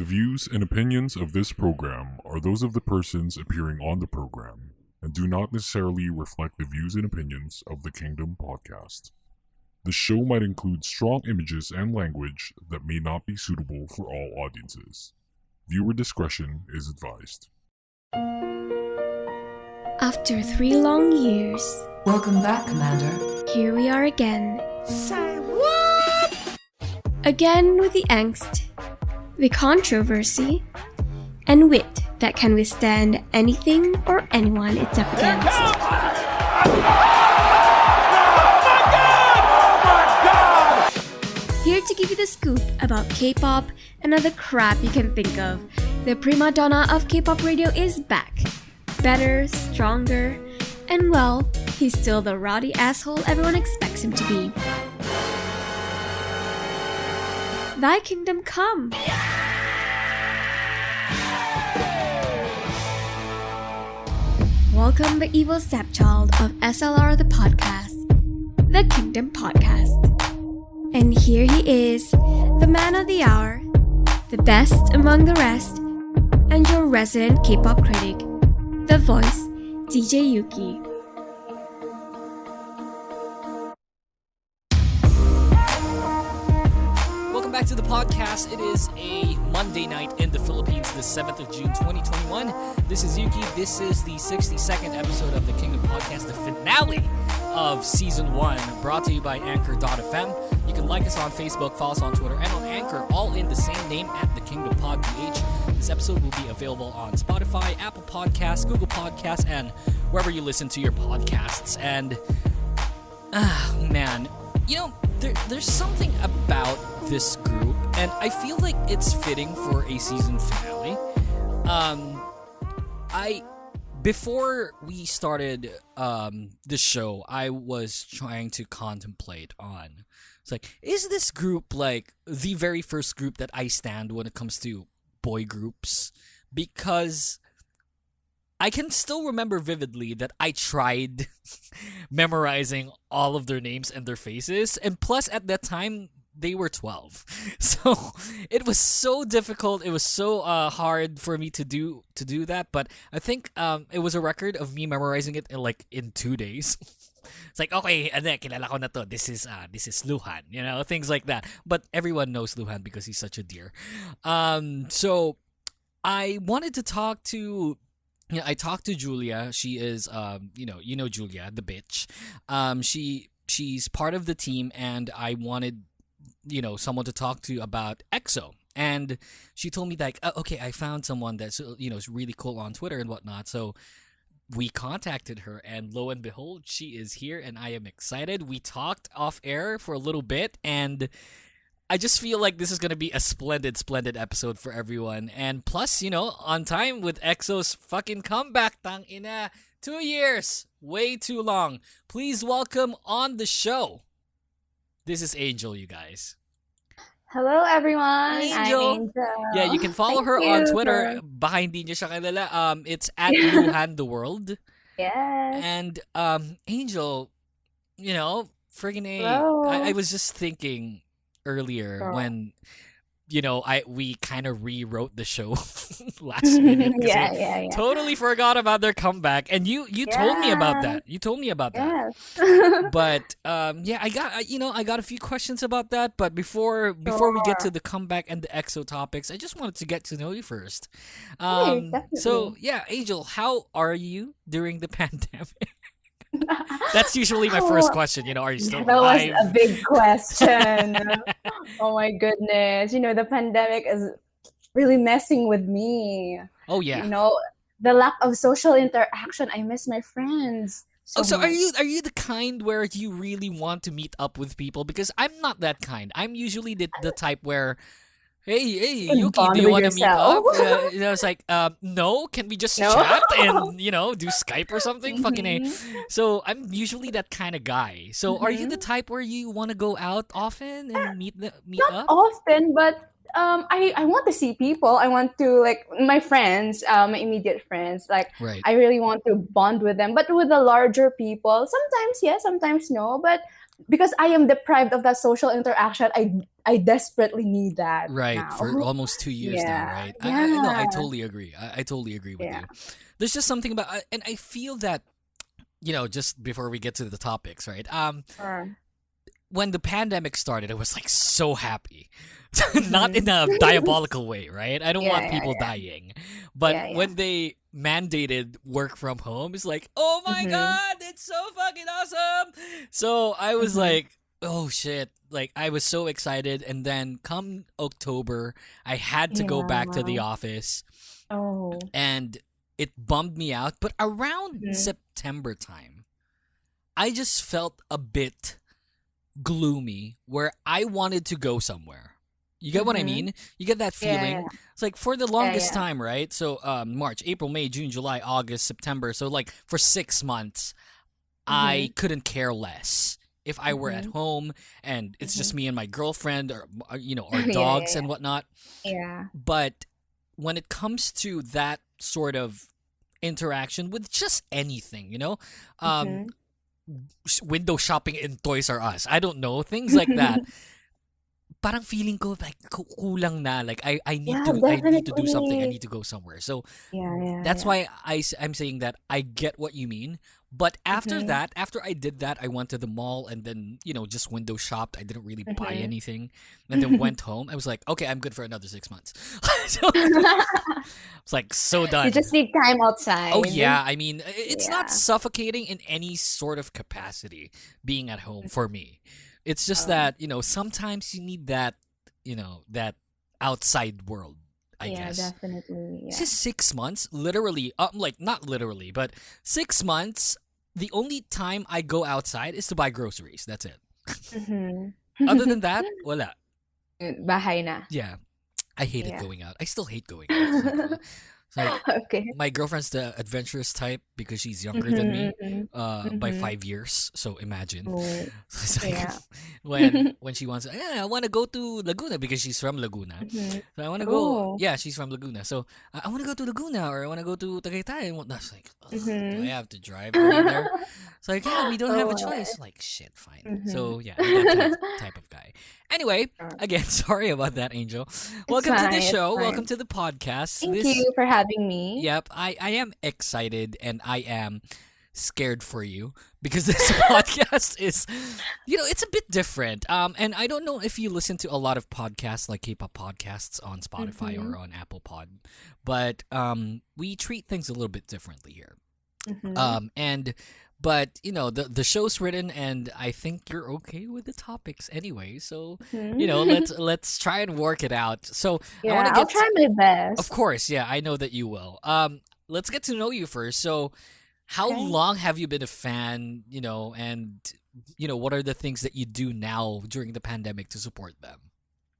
views and opinions of this program are those of the persons appearing on the program and do not necessarily reflect the views and opinions of the Kingdom podcast. The show might include strong images and language that may not be suitable for all audiences. Viewer discretion is advised. After 3 long years, Welcome back, Commander. here we are again. Say what? Again with the angst, the controversy, and wit that can withstand anything or anyone it's up against. Here to give you the scoop about K-pop and other crap you can think of, the prima donna of K-pop radio is back. Better, stronger, and well, he's still the rowdy asshole everyone expects him to be. Thy kingdom come! Welcome the evil stepchild of SLR the podcast, the Kingdom Podcast. And here he is, the man of the hour, the best among the rest, and your resident K-pop critic, the voice, DJ Yuuki. Welcome back to the podcast. It is a Monday night in the Philippines, the 7th of June, 2021. This is Yuuki. This is the 62nd episode of the Kingdom Podcast, the finale of Season 1, brought to you by Anchor.fm. You can like us on Facebook, follow us on Twitter, and on Anchor, all in the same name at the Kingdom Pod PH. This episode will be available on Spotify, Apple Podcasts, Google Podcasts, and wherever you listen to your podcasts. And, man, you know, there's something about this group, and I feel like it's fitting for a season finale. Before we started the show, I was trying to contemplate on, it's like, is this group like the very first group that I stand when it comes to boy groups? Because I can still remember vividly that I tried memorizing all of their names and their faces, and plus at that time they were 12, so it was so difficult. It was so hard for me to do that. But I think it was a record of me memorizing it in 2 days. It's like, okay, kilala ko na to. This is Luhan, you know, things like that. But everyone knows Luhan because he's such a dear. So I wanted to talk to. Yeah, I talked to Julia. She is, you know Julia, the bitch. She's part of the team, and I wanted, someone to talk to about EXO. And she told me okay, I found someone that's, is really cool on Twitter and whatnot. So we contacted her, and lo and behold, she is here, and I am excited. We talked off air for a little bit, and I just feel like this is going to be a splendid episode for everyone. And plus, on time with EXO's fucking comeback. Tang ina, 2 years. Way too long. Please welcome on the show. This is Angel, you guys. Hello, everyone. Angel. I'm Angel. Yeah, you can follow her on Twitter. Baka hindi niyo siya kilala. It's at Luhan the World. Yes. And Angel, friggin' A. Hello. I was just thinking earlier when we kind of rewrote the show last minute. Yeah. Totally forgot about their comeback, and you told me about that. Yes. But I got a few questions about that. But before we get to the comeback and the EXO topics, I just wanted to get to know you first. So yeah, Angel, how are you during the pandemic? That's usually my first question. Are you still That alive? was a big question. Oh my goodness. The pandemic is really messing with me. Oh yeah. The lack of social interaction. I miss my friends. So much. are you the kind where you really want to meet up with people? Because I'm not that kind. I'm usually the type where, hey, Yuuki, do you want to meet up? It's like, no, can we just chat and, do Skype or something? Mm-hmm. Fucking A. So I'm usually that kind of guy. So are you the type where you want to go out often and meet Not up? often, but I want to see people. I want to, my friends, my immediate friends. Right. I really want to bond with them. But with the larger people, sometimes yes, sometimes no. But because I am deprived of that social interaction, I desperately need that Right, now. for almost 2 years now, Yeah. right? No, I Yeah. totally agree. I totally agree with Yeah. you. There's just something about, and I feel that, just before we get to the topics, right? Sure. When the pandemic started, I was like so happy. Not in Mhm. a diabolical way, right? I don't Yeah, want yeah, people yeah. dying. But Yeah, yeah. when they mandated work from home, it's like, oh my Mhm. God, it's so fucking awesome. So I was Mhm. like, oh shit. Like, I was so excited. And then come October, I had to go back to the Yeah. office, Oh. and it bummed me out. But around Mhm. September time, I just felt a bit gloomy where I wanted to go somewhere. You get what I Mhm. mean? You get that Yeah, feeling? yeah. It's like for the Yeah, longest yeah. time, right? So March, April, May, June, July, August, September. So like for 6 months, I Mhm. couldn't care less if I were at Mhm. home and it's just Mhm. me and my girlfriend, or our Yeah, dogs yeah, and whatnot. yeah. But when it comes to that sort of interaction with just anything, um, Mhm. window shopping in Toys R Us, I don't know, things like that. Parang feeling ko like kulang na, like I need Yeah, to do something, I definitely. need to go somewhere. So Yeah, yeah, that's yeah. why I'm saying that I get what you mean. But after Mhm. that, after I did that, I went to the mall and then, just window shopped. I didn't really buy Mhm. anything. And then went home. I was like, okay, I'm good for another 6 months. So it's like so You done. just need time Oh outside. yeah, I mean, it's not Yeah. suffocating in any sort of capacity being at home for me. It's just Oh. that, sometimes you need that outside world, I Yeah, guess. definitely. It's Yeah. just 6 months, literally, like not literally, but 6 months. The only time I go outside is to buy groceries. That's it. Mhm. Other than that, wala. Bahay na. Yeah, I hated Yeah. going out. I still hate going out. It's like Okay. my girlfriend's the adventurous type because she's younger than Mhm, me, mhm. by Mhm. 5 years. So imagine. Oh, It's like yeah. when she wants, I want to go to Laguna because she's from Laguna. Mhm. So I want to go. Oh. Yeah, she's from Laguna. So I want to go to Laguna, or I want to go to Tagaytay and whatnot. It's like, ugh, do I Mhm. have to drive going there? It's like, yeah, we don't have Oh a my. choice. Like, shit, fine. Mhm. So yeah, I'm that type of guy. Anyway, Sure. again, sorry about that, Angel. It's Welcome to the fine. It's show. Welcome fine. to the podcast. Thank you for having me. Yep, I am excited and I am scared for you because this podcast is, it's a bit different. And I don't know if you listen to a lot of podcasts like K-pop podcasts on Spotify Mhm. or on Apple Pod, but we treat things a little bit differently here. Mhm. But the show's written, and I think you're okay with the topics anyway. So Mhm. let's try and work it out. So I want Yeah, to I'll get, try my of best. course, yeah, I know that you will. Let's get to know you first. So, how Okay. long have you been a fan? And what are the things that you do now during the pandemic to support them?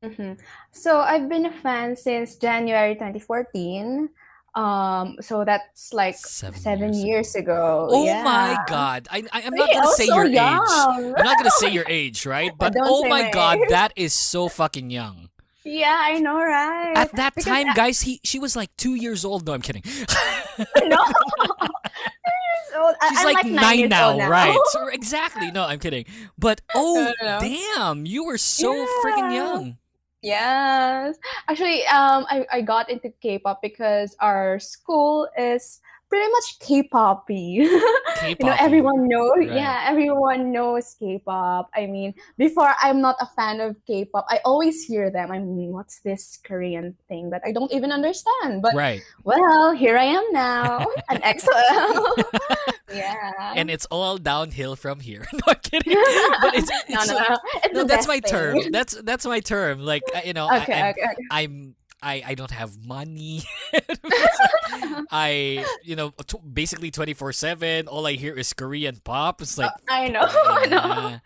Mhm. So I've been a fan since January 2014. So that's like 7 7 years years ago. ago. Oh Yeah. my God! I'm not Really? gonna Oh, say so your age. young. I'm not gonna Oh say my your God. age, right? But Don't oh say my my God, age. that is so fucking young. Yeah, I know, right? At that Because time, guys, she was like 2 years old. No, I'm kidding. no, 2 years old. She's I'm like like 9 years 9 old now, now. right? So exactly. No, I'm kidding. But No, oh no, no. damn, you were so freaking Yeah. young. Yes. Actually, I got into K-pop because our school is pretty much K-poppy. K-poppy, Everyone knows, right? yeah, everyone knows K-pop. I mean, before I'm not a fan of K-pop, I always hear them. I mean, what's this Korean thing that I don't even understand? But Right. well, here I am now, an EXO-L. Yeah. And it's all downhill from here. No, I'm kidding. But it's No, it's no, no. It's no, the that's best my term. thing. That's my term. Like Okay, okay, I don't have money. I basically 24/7. All I hear is Korean pop. It's like I know, I know. yeah,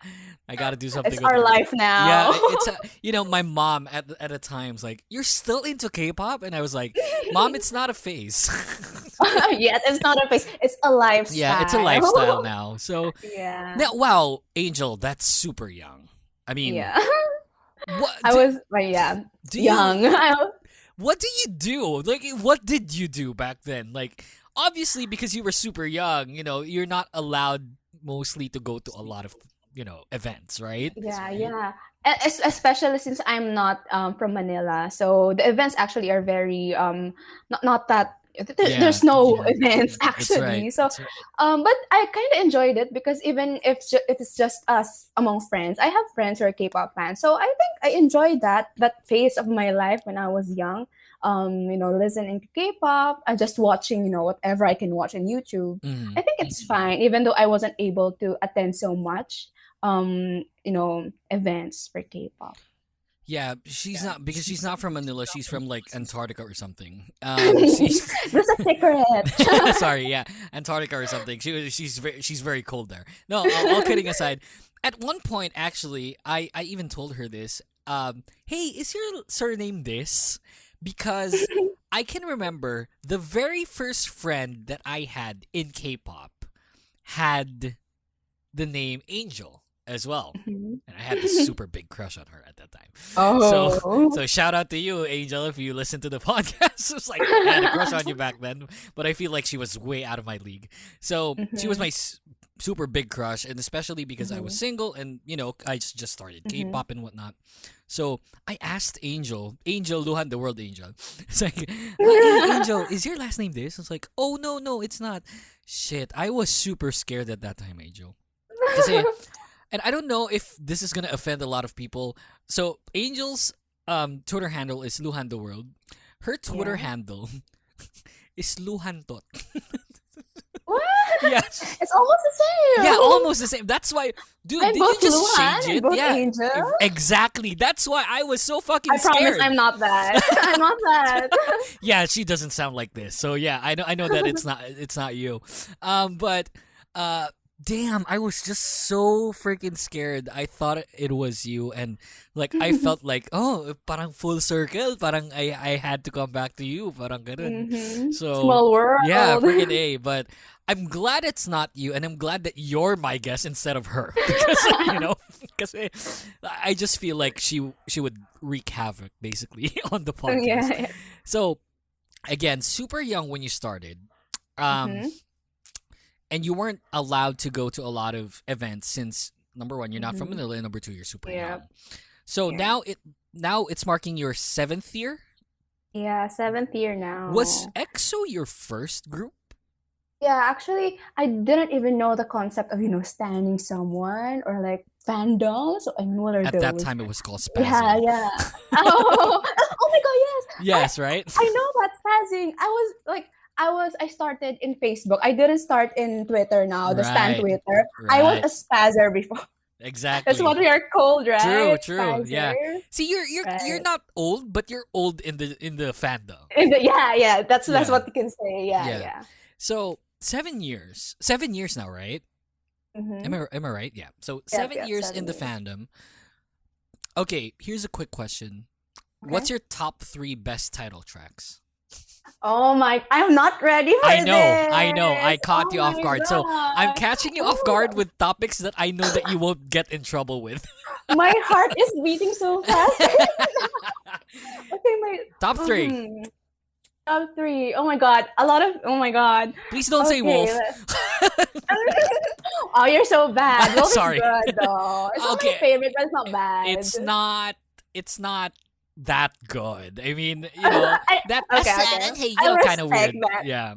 I gotta do something It's with our my life yeah. now. It's my mom at a time's like, you're still into K-pop, and I was like, Mom, it's not a phase. Yes, it's not a face. It's a Yeah, it's a lifestyle lifestyle. now. So Yeah. now, wow, Angel, that's super young. I mean, Yeah. what I do, was, but yeah, do you young. what do you do? Like, what did you do back then? Like, obviously, because you were super young, you're not allowed mostly to go to a lot of events, right? Yeah. Especially since I'm not from Manila, so the events actually are very not that Yeah, there's no events that's right. actually. So That's right. but I kind of enjoyed it because even if it's just us among friends, I have friends who are K-pop fans. So I think I enjoyed that phase of my life when I was young. Listening to K-pop, and just watching, whatever I can watch on YouTube. Mhm. I think it's fine, even though I wasn't able to attend so much events for K-pop. Yeah, she's not from Manila. She's from like Antarctica or something. She's There's a secret. sorry, yeah, Antarctica or something. She's very cold there. No, all kidding aside. At one point, actually, I even told her this. Hey, is your surname this? Because I can remember the very first friend that I had in K-pop had the name Angel as well. Mhm. And I had this super big crush on her at that time. Oh. So shout out to you, Angel, if you listen to the podcast. It's like I had a crush on you back then, but I feel like she was way out of my league. So she was my super big crush, and especially because I was single and I just started K-pop and whatnot. So I asked Angel Luhan, the world angel. It's like, Angel, is your last name this? It's like, oh no, it's not. Shit, I was super scared at that time, Angel. Kasi, and I don't know if this is gonna offend a lot of people. So Angel's Twitter handle is Luhan the World. Her Twitter handle is Luhan Tot. What? Yes. It's almost the same. Yeah, almost the same. That's why, dude, I'm did you both just Luhan change and it? both Yeah, Angel. exactly. That's why I was so fucking I promise scared. I'm not that. I'm not that. Yeah, she doesn't sound like this. So yeah, I know that it's not you. But damn, I was just so freaking scared. I thought it was you, and like I felt like, oh, parang full circle, parang I had to come back to you, parang ganun. So Small world. yeah, freaking A. But I'm glad it's not you, and I'm glad that you're my guest instead of her because because I just feel like she would wreak havoc basically on the podcast. Yeah. So again, super young when you started. And you weren't allowed to go to a lot of events since number one, you're not from Manila, and number two, you're super young. So now it's marking your 7th year. Yeah, 7th year now. Was EXO your first group? Yeah, actually, I didn't even know the concept of standing someone or like fandom. So I mean, what are At those? that time, it was called spazzing. Yeah. Oh my God, yes. Yes, right? I know that spazzing. I started in Facebook. I didn't start in Twitter now, the stan Right. Twitter. I was Right. a spazzer before. Exactly. That's what we are called, right? True. Yeah. Spazzers. See, you're Right. not old, but you're old in the fandom. Yeah. That's Yeah. what you can say. Yeah. Yeah. So 7 years. 7 years now, right? Mhm. Am I right? Yeah. So Yep, 7 yep, years 7 in the years. fandom. Okay, here's a quick question. What's your top 3 best title tracks? Oh my! I'm not ready for I this. know. I caught Oh you off my guard. So I'm God. catching you off guard with topics that I know that you won't get in trouble with. My heart is beating so fast. Okay, my Top 3. Top 3. Oh my God! Oh my God! Please don't say Wolf. Oh, you're so bad. Wolf Sorry. is good though. It's not Okay. my favorite, but it's not bad. It's not that good. I mean, that Okay. hey, I kind of weird. respect that. Yeah.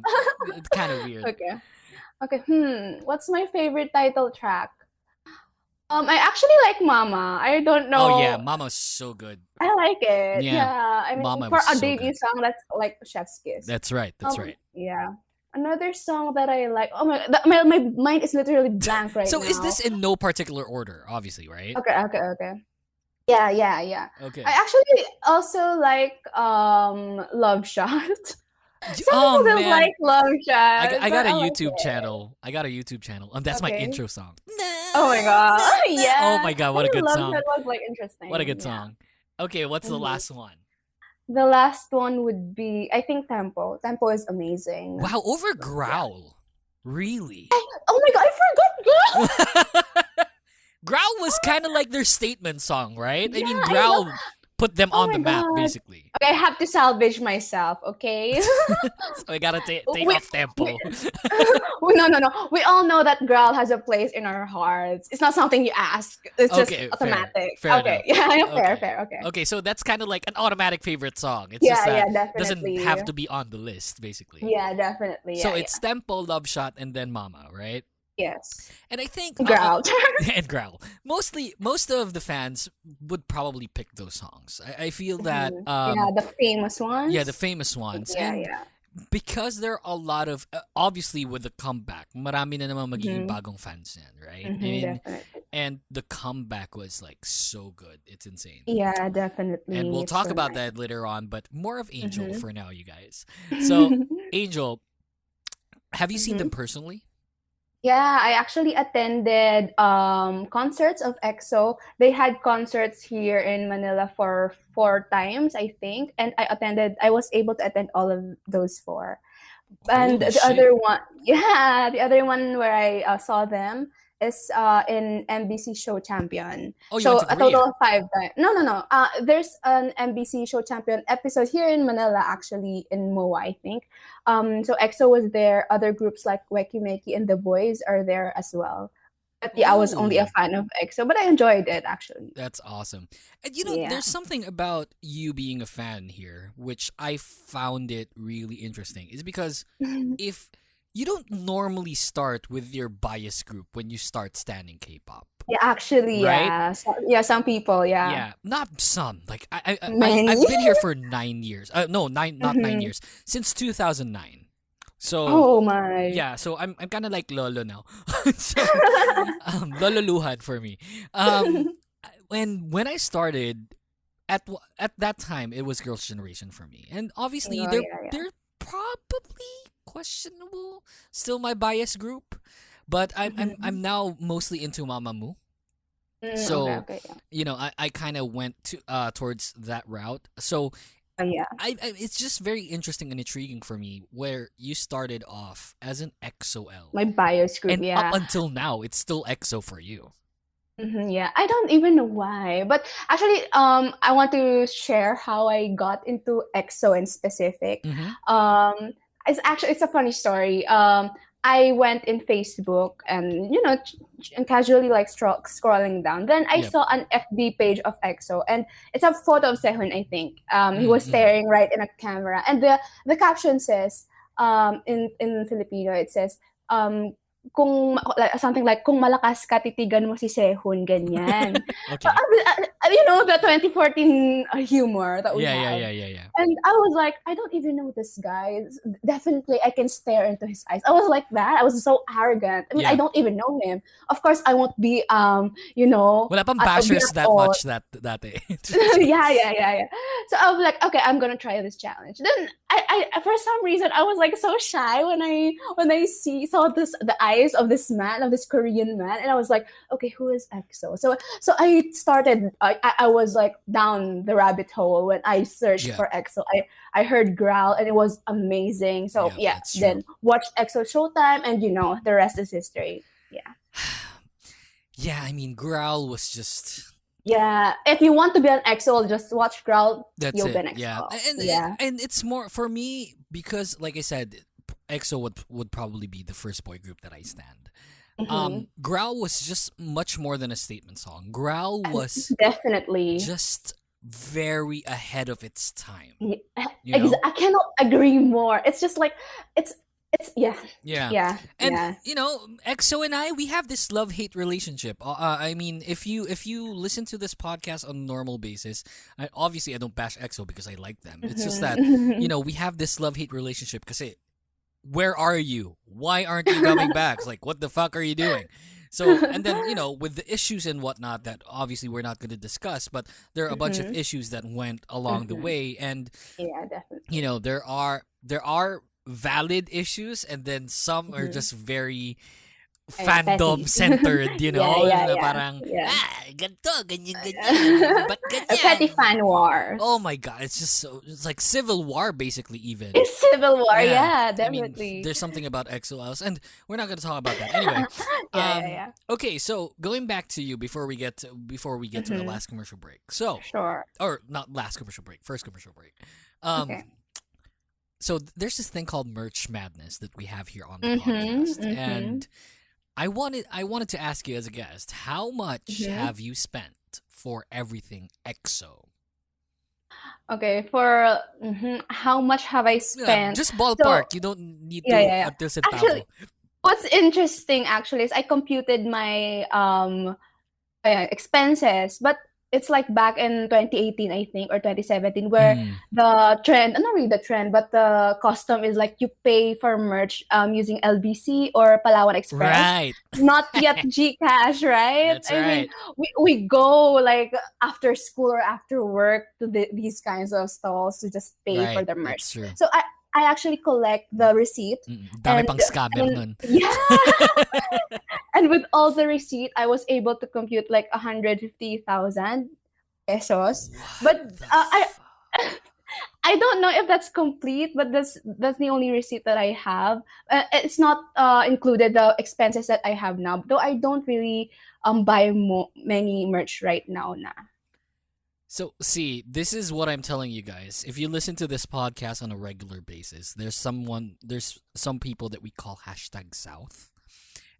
It's kind of weird. Okay. What's my favorite title track? I actually like Mama. I don't know. Oh yeah, Mama's so good. I like it. Yeah. Yeah. I mean, Mama for was a so debut good. song, that's like Chef's Kiss. That's right. Right. Yeah. Another song that I like. Oh my mind is literally blank right So now. is this in no particular order, obviously, right? Okay. Yeah. Okay. I actually also like Love Shot. Some Oh, people don't man. like Love Shot. I got a but like YouTube it. channel. That's my Okay. intro song. Oh my God. Yeah. Oh my God, what a I think good Love song. Shot was like interesting. What a good Yeah. song. Okay, what's the Mhm. last one? The last one would be, I think, Tempo. Tempo is amazing. Wow, over Growl. Really? Oh my God, I forgot. Growl was kind of like their statement song, right? I mean, Yeah, I Growl put them Oh on the my map, god. basically. Okay, I have to salvage myself, okay? So I gotta take we, off tempo. no. We all know that Growl has a place in our hearts. It's not something you ask. It's just Okay, automatic. fair Okay. enough. Yeah, Okay. fair. Okay. Okay, so that's kind of like an automatic favorite song. It's just Yeah, that doesn't definitely. have to be on the list, basically. Yeah, definitely. So Yeah, it's Tempo, Love Shot, and then Mama, right? yes. And I think Growl. and Growl. Most of the fans would probably pick those songs. I feel that Yeah, the famous ones. yeah, the famous ones. Yeah, And yeah. because there are a lot of obviously with the comeback, marami na naman magiging bagong fans yan, right? Definitely. And the comeback was like so good. It's insane. Yeah, definitely. And we'll It's talk so about nice. that later on, but more of Angel for now, you guys. So, Angel, have you seen them personally? Yeah, I actually attended concerts of EXO. They had concerts here in Manila for 4 times, I think, and I was able to attend all of those 4. And Holy the shit. other one, yeah, the other one where I saw them is in MBC Show Champion. Oh, you So went to a total Korea. of 5 times. No. There's an MBC Show Champion episode here in Manila, actually in MOA, I think. So EXO was there. Other groups like Weki Meki and The Boys are there as well. But yeah, I was only a Oh. fan of EXO, but I enjoyed it actually. That's awesome. And Yeah. there's something about you being a fan here, which I found it really interesting. Is because if you don't normally start with your bias group when you start standing K-pop. Yeah, actually, Right? yeah. Some people, yeah. Yeah, not some. Like Many. I've been here for 9 years. No, not 9 years. Since 2009. So Oh my. yeah, so I'm kind of like Lolo now. So Lolo Luhan for me. When I started at that time, it was Girls' Generation for me, and obviously Oh, yeah. they're probably questionable. Still my bias group, but I'm now mostly into Mamamoo. So Okay, yeah. I kind of went to towards that route. So Yeah. it's just very interesting and intriguing for me where you started off as an EXO-L. My bios group, And yeah. up until now, it's still EXO for you. Yeah, I don't even know why, but actually, I want to share how I got into EXO in specific. Mm-hmm. It's a funny story. I went in Facebook and and casually like scrolling down. Then I Yep. saw an FB page of EXO, and it's a photo of Sehun. I think he was Mm-hmm. staring right in a camera, and the caption says in Filipino it says something like kung malakas ka titigan mo si Sehun ganyan. Okay. The 2014 humor that we have. Yeah. And I was like, I don't even know this guy. Definitely, I can stare into his eyes. I was like that. I was so arrogant. I mean, Yeah. I don't even know him. Of course, I won't be, you know. Wala pang a bashers that weirdo. much that day. Yeah. So I was like, okay, I'm gonna try this challenge. Then I for some reason I was like so shy when I saw the eyes of this man, of this Korean man, and I was like, okay, who is EXO? So I started. I was like down the rabbit hole when I searched Yeah. for EXO. I heard Growl and it was amazing. So Yeah, yeah, that's true. then watched EXO Showtime, and the rest is history. Yeah. Yeah, I mean, Growl was just Yeah, if you want to be an EXO, just watch Growl. that's You'll it. be an EXO. Yeah, Yeah. and it's more for me because, like I said, EXO would probably be the first boy group that I stand. Growl was just much more than a statement song. Growl was Definitely. just very ahead of its time. Yeah, You know? I cannot agree more. It's just like it's yeah. Yeah. And Yeah. EXO and I, we have this love-hate relationship. I mean, if you listen to this podcast on a normal basis, obviously I don't bash EXO because I like them. It's just that we have this love-hate relationship because where are you? Why aren't you coming back? It's like, what the fuck are you doing? So, and then, with the issues and whatnot that obviously we're not going to discuss, but there are a bunch of issues that went along the way. And, Yeah, definitely. there are valid issues, and then some are just very fandom petty. centered, you know? Yeah, Na yeah, parang, yeah. ganito, ganyan, ba't A petty ganyan? fan wars. Oh my god, it's just so, it's like civil war basically even. It's civil war, yeah, I mean, definitely. there's something about EXO-Ls, and we're not going to talk about that anyway. Yeah. Okay, so going back to you before we get to the last commercial break. So, Sure. or not last commercial break, first commercial break. Um, Okay. so there's this thing called merch madness that we have here on the Mm-hmm, podcast, mm-hmm. and I wanted to ask you as a guest, how much Mm-hmm. have you spent for everything EXO? Okay, for how much have I Yeah, spent? just ballpark. You don't need to Yeah. until Actually, centavo. what's interesting actually is I computed my expenses, but it's like back in 2018, I think, or 2017, where the trend, not really the trend, but the custom is like you pay for merch using LBC or Palawan Express. Right. Not yet GCash, right? That's right. We go like after school or after work to these kinds of stalls to just pay for Right, the merch. that's true. So I actually collect the receipt. Dami And- pang scammer and- nun. Yeah. And with all the receipt, I was able to compute like 150,000 pesos. But The I fuck? I don't know if that's complete, but that's the only receipt that I have. It's not included the expenses that I have now. Though I don't really buy many merch right now. So, see, this is what I'm telling you guys. If you listen to this podcast on a regular basis, there's some people that we call hashtag South.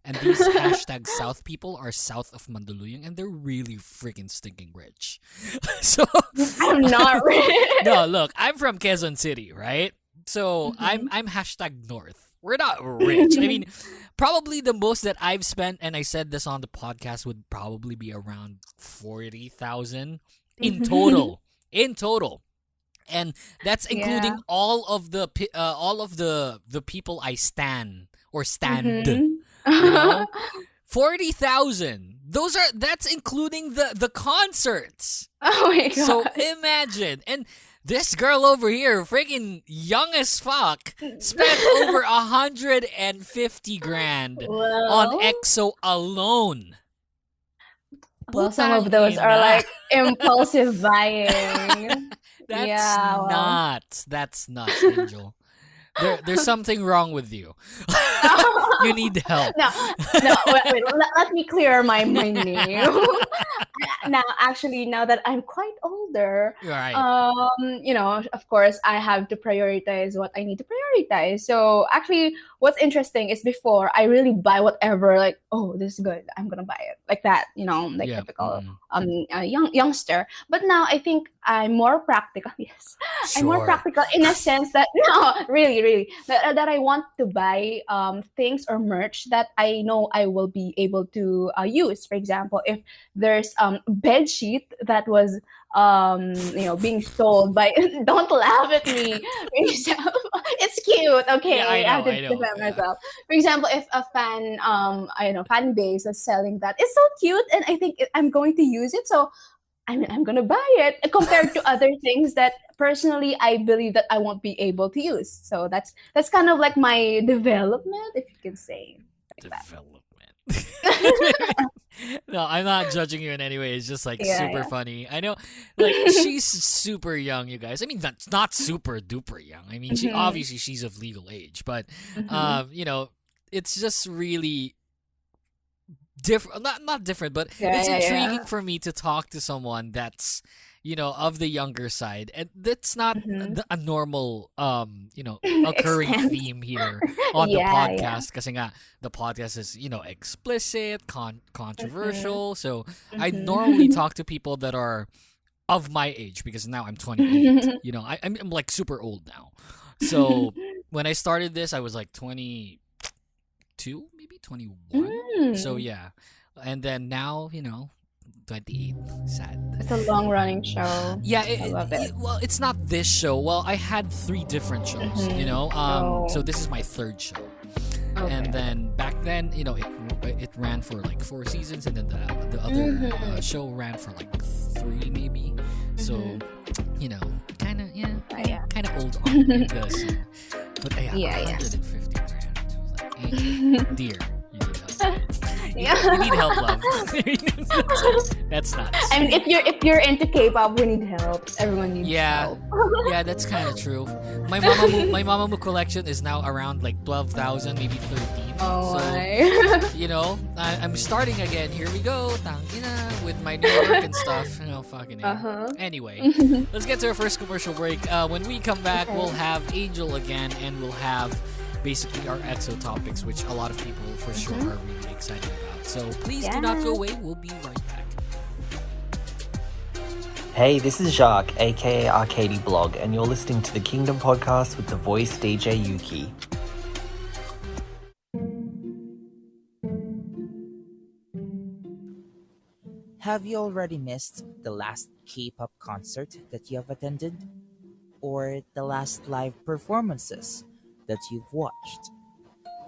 And these hashtag South people are south of Mandaluyong, and they're really freaking stinking rich. So, I'm not rich. no, look, I'm from Quezon City, right? So I'm hashtag North. We're not rich. I mean, probably the most that I've spent, and I said this on the podcast, would probably be around 40,000 in total. In total. And that's including Yeah. all of the people I stan or stand. Mhm. You know? 40,000. That's including the concerts. Oh my god. So imagine. And this girl over here, freaking young as fuck, spent over 150 grand on EXO alone. Well, some of those Putang are ina. like impulsive buying. That's nuts, Angel. There's something wrong with you. You need help. No, wait, let me clear my name. Now, actually, now that I'm quite older, Right. of course, I have to prioritize what I need to prioritize. So, actually, what's interesting is before I really buy whatever, like, oh, this is good, I'm gonna buy it, like that, like Yeah, typical youngster. But now I think I'm more practical. Yes, I'm more Sure. practical in a sense that no, really, that I want to buy things or merch that I know I will be able to use. For example, if there's bed sheet that was being sold by don't laugh at me. For example, it's cute, okay? Yeah, I have to know, defend yeah. myself. For example, if a fan base is selling that, it's so cute, and I think I'm going to use it. So I'm gonna buy it compared to other things that personally I believe that I won't be able to use. So that's kind of like my development, if you can say. Like that. Development. No, I'm not judging you in any way. It's just like Yeah, super yeah. funny. I know, like she's super young, you guys. I mean, that's not super duper young. I mean, she obviously she's of legal age, but it's just really different. Not different, but it's intriguing for me to talk to someone that's of the younger side, and that's not a normal occurring Extent. theme here on the Yeah, podcast. Kasi nga the podcast is explicit, controversial. So I normally talk to people that are of my age because now I'm 28. I'm like super old now. So when I started this, I was like 22, maybe 21. So yeah, and then now 28. Sad. It's a long running show. Yeah, I love it. Well, it's not this show. Well, I had 3 different shows. So this is my 3rd show. Okay. And then back then, it ran for like 4 seasons, and then the other show ran for like 3 maybe. So, kind of old on the scene. But yeah, Yeah. 150 grand. Like, Angel, dear, you need help. Yeah. We need help, love. That's nuts. I mean, if you're into K-pop, we need help. Everyone needs Yeah. help. Yeah, that's kind of true. My Mamamoo collection is now around like 12,000, maybe 13. Oh so, my. you know, I'm starting again. Here we go, tangina, with my new work and stuff. You know, fucking hell. Uh-huh. Anyway, let's get to our first commercial break. When we come back, we'll have Angel again, and we'll have basically our EXO topics, which a lot of people for sure are really excited about. So please do not go away. We'll be right back. Hey, this is Jacques, aka Arcady Blog, and you're listening to the Kingdom Podcast with the voice DJ Yuuki. Have you already missed the last K-pop concert that you have attended? Or the last live performances that you've watched?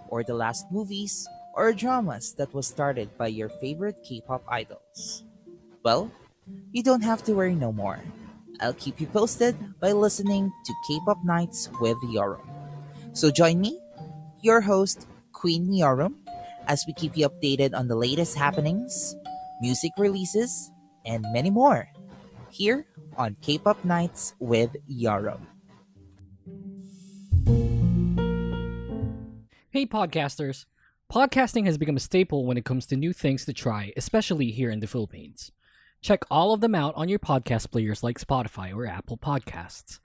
Or the last movies or dramas that was started by your favorite K-pop idols? Well, you don't have to worry no more. I'll keep you posted by listening to K-pop Nights with Yoram. So join me, your host, Queen Yoram, as we keep you updated on the latest happenings, music releases, and many more, here on K-pop Nights with Yoram. Hey podcasters! Podcasting has become a staple when it comes to new things to try, especially here in the Philippines. Check all of them out on your podcast players like Spotify or Apple Podcasts.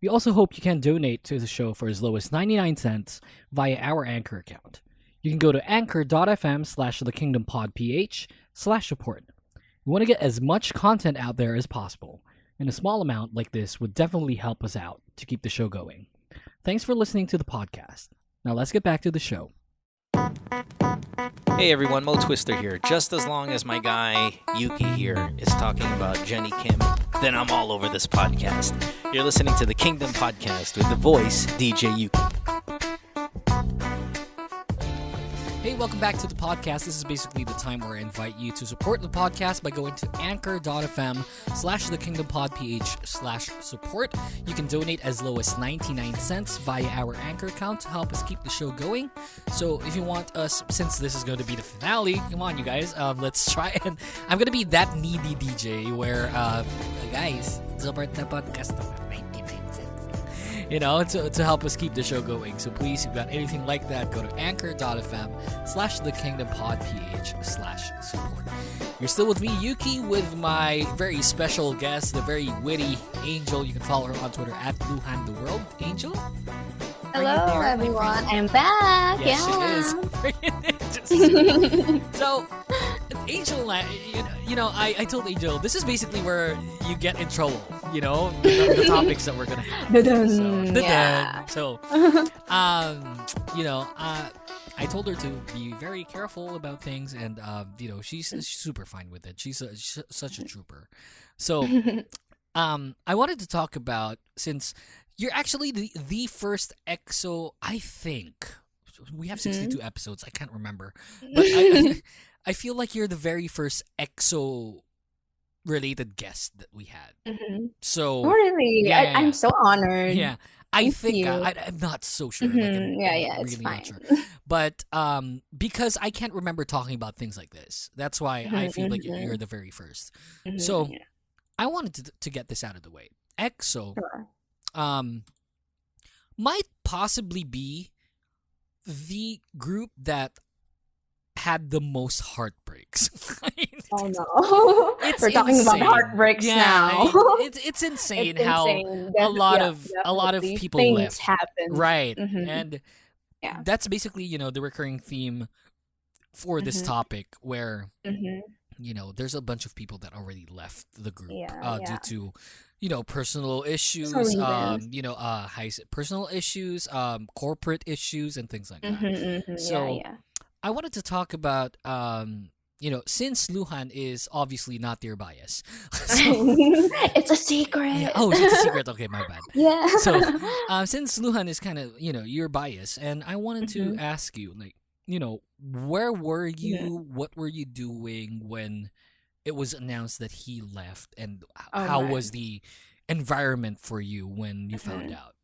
We also hope you can donate to the show for as low as 99 cents via our Anchor account. You can go to anchor.fm/thekingdompodph/support. We want to get as much content out there as possible, and a small amount like this would definitely help us out to keep the show going. Thanks for listening to the podcast. Now let's get back to the show. Hey everyone, Mo Twister here. Just as long as my guy Yuuki here is talking about Jenny Kim, then I'm all over this podcast. You're listening to the Kingdom Podcast with the voice DJ Yuuki. Hey, welcome back to the podcast. This is basically the time where I invite you to support the podcast by going to anchor.fm/thekingdompodph/support. You can donate as low as 99 cents via our Anchor account to help us keep the show going. So if you want us, since this is going to be the finale, come on you guys, let's try and I'm going to be that needy DJ where, guys, support the podcast. You know, to help us keep the show going. So please, if you've got anything like that, go to anchor.fm/thekingdompodph/support. You're still with me, Yuuki, with my very special guest, the very witty Angel. You can follow her on Twitter at Luhan the World. Angel? Hello, everyone. I'm back. Yes, Yeah. she is. So, Angel, I told Angel, this is basically where you get in trouble, you know, the topics that we're going to have. Yeah. So, I told her to be very careful about things, and, she's super fine with it. She's such a trooper. So, I wanted to talk about, since you're actually the first EXO, I think. We have 62 episodes. I can't remember. But I feel like you're the very first EXO-related guest that we had. So, Oh, really? Yeah. I'm so honored. yeah. I Thank think you. I'm not so sure. Like, I'm It's really fine. not sure. But because I can't remember talking about things like this, that's why I feel like you're the very first. So I wanted to get this out of the way. EXO Sure. might possibly be the group that had the most heartbreaks. Oh no. It's We're talking about insane. heartbreaks now. It's insane It's how insane. a lot of Definitely. people Things left. happen. Right. Mhm. And Yeah. that's basically, the recurring theme for this topic where, there's a bunch of people that already left the group due to, personal issues, reasons. personal issues, corporate issues and things like that. So yeah. I wanted to talk about, since Luhan is obviously not your bias. So, It's a secret. yeah, oh, it's a secret. Okay, my bad. Yeah. So, since Luhan is kind of, your bias, and I wanted to ask you, like, where were you? What were you doing when it was announced that he left? And how my. was the environment for you when you found out?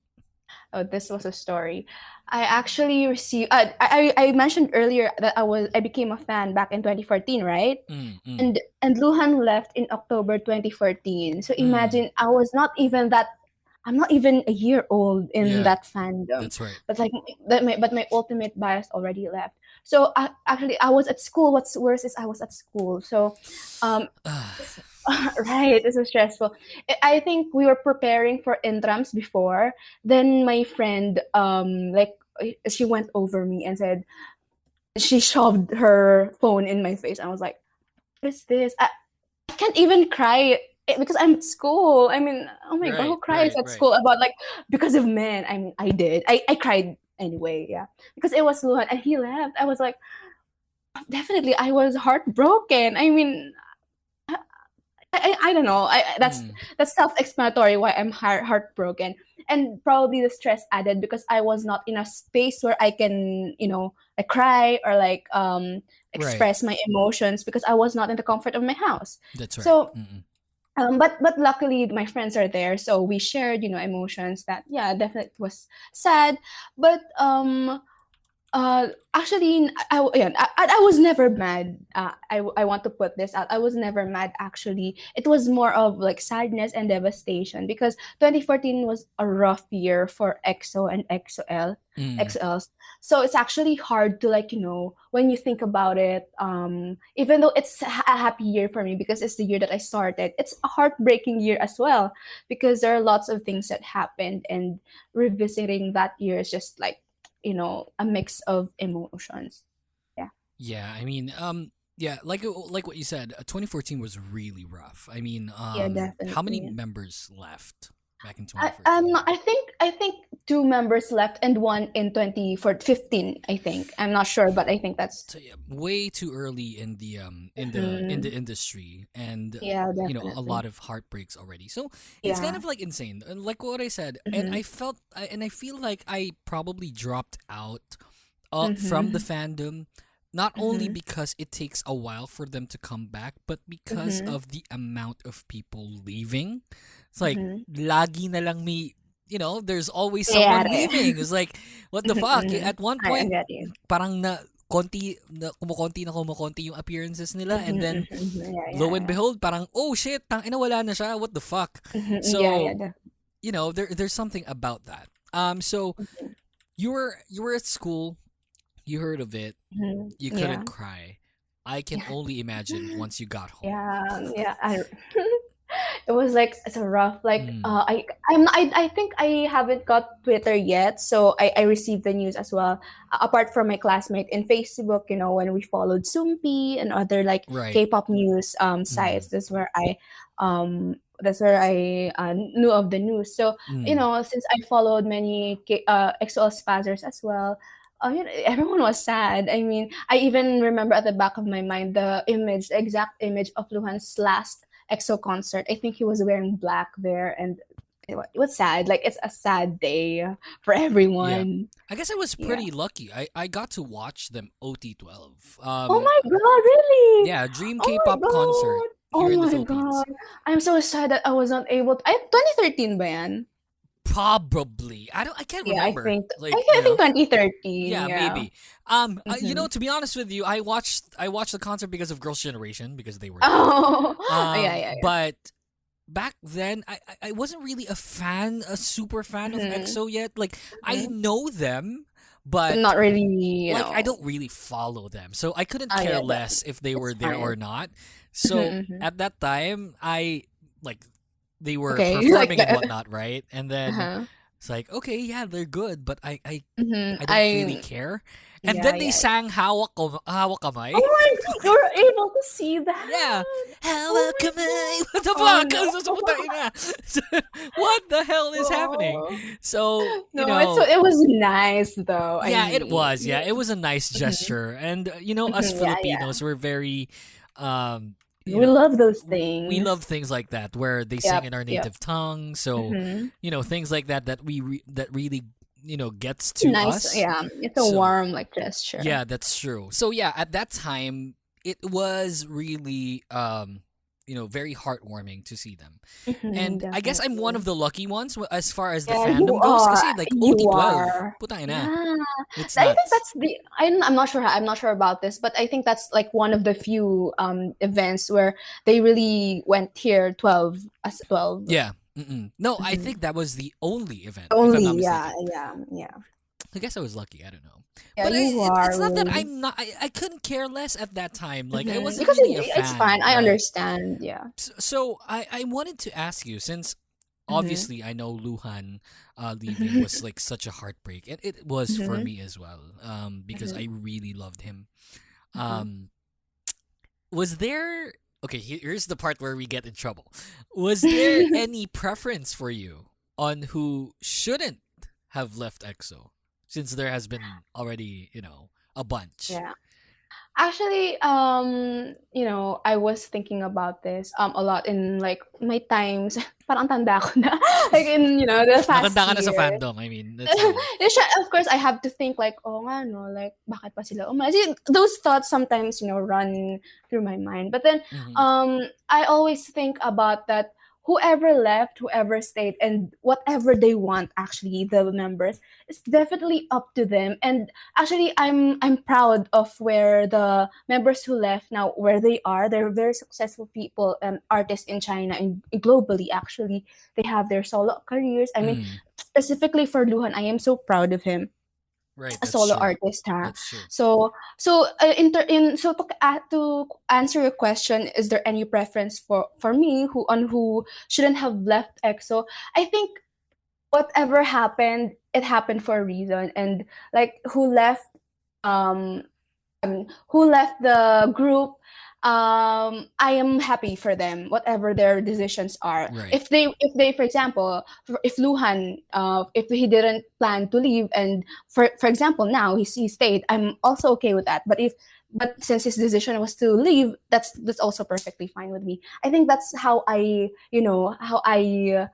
Oh, this was a story. I actually received. I mentioned earlier that I became a fan back in 2014, right? Mm, mm, And Luhan left in October 2014. So mm. imagine I'm not even a year old in Yeah, that fandom. that's right. But like my ultimate bias already left. So actually I was at school. What's worse is I was at school. So um right, this is stressful. I think we were preparing for intrams before. Then my friend she went over me and said she shoved her phone in my face. I was like, what is this? I can't even cry because I'm at school. I mean, oh my god, Right, who cries right, at right. school about like because of men? I mean, I did. I cried anyway, yeah. Because it was Luhan and he left. I was like, definitely I was heartbroken. I mean, I don't know. Mm, That's self-explanatory why I'm heartbroken, and probably the stress added because I was not in a space where I can, I cry or like right. express my emotions because I was not in the comfort of my house. That's right. So, Mm-mm. but luckily my friends are there, so we shared, emotions that yeah, definitely was sad, but actually, yeah, I was never mad. I want to put this out. I was never mad. Actually, it was more of like sadness and devastation because 2014 was a rough year for EXO and EXO-L, Mm, EXO-Ls. So it's actually hard to like when you think about it. Even though it's a happy year for me because it's the year that I started, it's a heartbreaking year as well because there are lots of things that happened, and revisiting that year is just like a mix of emotions. Yeah. yeah, I mean, yeah, like what you said, 2014 was really rough. I mean, Yeah, how many definitely. members left back in 2014? I think two members left and one in 2015, I think. I'm not sure, but I think that's So yeah, way too early in the in the mhm. industry, and Yeah, a definitely. lot of heartbreaks already. So it's kind Yeah. of like insane, and like what I said, and Mhm. I feel like I probably dropped out from the Mhm. fandom. Not only Mhm. because it takes a while for them to come back, but because Mhm. of the amount of people leaving. It's like, Mhm. lagi na lang may, there's always Yeah. someone leaving. It's like, what the Mhm, fuck? mhm. At one I point, get you. parang na kumukonti yung appearances nila, Mhm, and then mhm, mhm. Yeah, lo yeah, and yeah. behold, parang, oh shit, tangina, wala na siya, what the fuck. Mhm, yeah, yeah. So, there's something about that. So Mhm, you were at school, you heard of it, mhm. you couldn't Yeah. cry. I can only imagine once you got home. Yeah, yeah. It was like it's a rough like Mm, I think I haven't got Twitter yet, so I received the news as well. Apart from my classmate in Facebook, when we followed Sumpi and other like right. K-pop news Mm, sites, that's where I knew of the news. So mm, since I followed many XOL spazzers as well. Everyone was sad. I mean, I even remember at the back of my mind the exact image of Luhan's last EXO concert. I think he was wearing black there, and it was sad. Like it's a sad day for yeah. everyone. I guess I was Yeah. pretty lucky. I got to watch them OT12. Oh my god! Really? Yeah, Dream Oh my K-pop concert god! Oh here in the my Philippines. god! I'm so sad that I was not able to. 2013 ba yan? Probably. I can't Yeah, I remember. think Like, I think 2013. yeah, Yeah. maybe. Mm-hmm. To be honest with you, I watched the concert because of Girls' Generation because they were there. Oh, yeah, yeah, yeah. But back then I wasn't really a super fan of Mm-hmm. EXO yet. Like, I Mm-hmm. know them, But but not really, like I don't really follow them. So I couldn't care yeah, less if they that's were there fine. or not. So Mm-hmm. at that time, I like they were Okay, like performing and that. whatnot, right? And then Uh-huh. it's like, okay, yeah, they're good, but Mm-hmm. I don't really care. And Yeah, then they yeah. sang Hawak Kamay. Oh my god, you were able to see Yeah. that. Oh Hawak my Kamay. god. What the Oh fuck? no. What the hell is happening? Oh. So, No, it was nice though. I yeah, it mean, was. Yeah, it was a nice mhm, gesture. And us mhm, yeah, yeah. Filipinos, we're very um We love those we love things. things like that where they sing Yep, in our yep. native tongue. So, Mm-hmm. things like that that really, gets to Nice, us. yeah. It's a So, warm like gesture. yeah, that's true. So, yeah, at that time, it was really, very heartwarming to see them. Mhm, And I guess I'm one definitely. of the lucky ones as far as the Yeah, you fandom goes. are. Kasi like You OT12, are. putang ina, Yeah. it's I think nuts. that's the I'm not sure about this, but I think that's like one of the few events where they really went tier 12 as 12. Yeah. Mm-mm. No, I Mhm. think that was the only event, if I'm not Only, yeah, mistaken. yeah. I guess I was lucky. I don't know, Yeah, but you are it's not that really. I'm not. I couldn't care less at that time. Like I wasn't Because really a it's fine. fan, I right? understand. Yeah. So I wanted to ask you, since Mhm. obviously I know Luhan leaving was like such a heartbreak, and it was for Mhm. me as well. Because Mhm. I really loved him. Mhm. Um, was there? Okay, here's the part where we get in trouble. Was there any preference for you on who shouldn't have left EXO, since there has been already a bunch? Yeah. Actually, I was thinking about this a lot in like my times. Parang ang tanda ko na. Like in, the past Matanda ka na sa years. fandom. I mean, that's true. Of course, I have to think like, oh nga, no, like, bakit pa sila umalis? Those thoughts sometimes, run through my mind. But then, Mhm. I always think about that whoever left, whoever stayed, and whatever they want, actually, the members, it's definitely up to them. And actually, I'm proud of where the members who left now, where they are. They're very successful people, artists in China and globally, actually. They have their solo careers. I mean, Mm, specifically for Luhan, I am so proud of him as right, a that's solo true. artist, huh? That's true. So to answer your question, is there any preference for me who shouldn't have left EXO? I think whatever happened, it happened for a reason, and like um who left the group, I am happy for them, whatever their decisions are. Right. If they, for example, if Luhan, if he didn't plan to leave, and for example now he stayed, I'm also okay with that. But since his decision was to leave, that's also perfectly fine with me. I think that's how I you know how I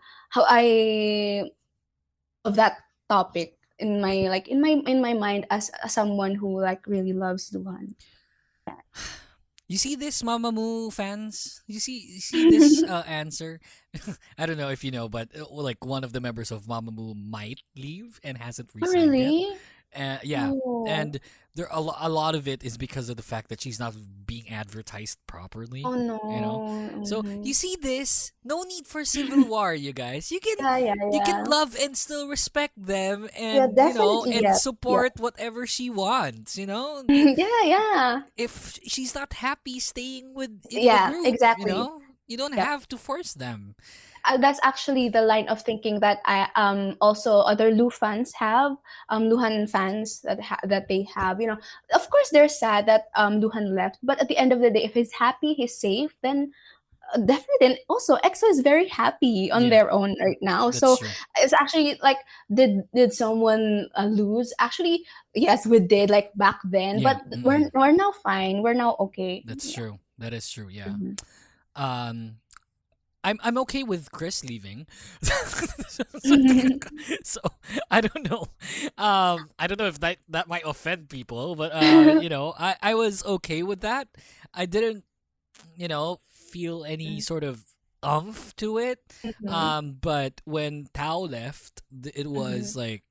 of that topic in my like in my mind as someone who like really loves Luhan. You see this, Mamamoo fans? You see this answer? I don't know if you know, but like one of the members of Mamamoo might leave and hasn't Oh, resigned yet. really? Yeah, Oh. and there a lot of it is because of the fact that she's not being advertised Oh, properly. no. So Mhm. you see this? No need for civil war, you guys. Yeah, yeah, You can yeah. love and still respect them, Yeah, and definitely. and Yeah, yeah. support whatever she wants. Yeah, yeah. If she's not happy staying in the Yeah, group, exactly. you don't Yep. have to force them. That's actually the line of thinking that I also other Lu fans have, Luhan fans that they have. Of course they're sad that Luhan left, but at the end of the day, if he's happy, he's safe, then definitely. And also, EXO is very happy on Yeah, their own right now. that's So true. it's actually like, did someone lose? Actually, yes, we did like back then, Yeah, but we're mm-mm. we're now fine. We're now okay. That's Yeah. true. That is true. Yeah. Mhm. Um, I'm okay with Chris leaving. so, so, I don't know. I don't know if that might offend people, but I was okay with that. I didn't feel any sort of umph to it. Mhm. But when Tao left, it Mhm. was like,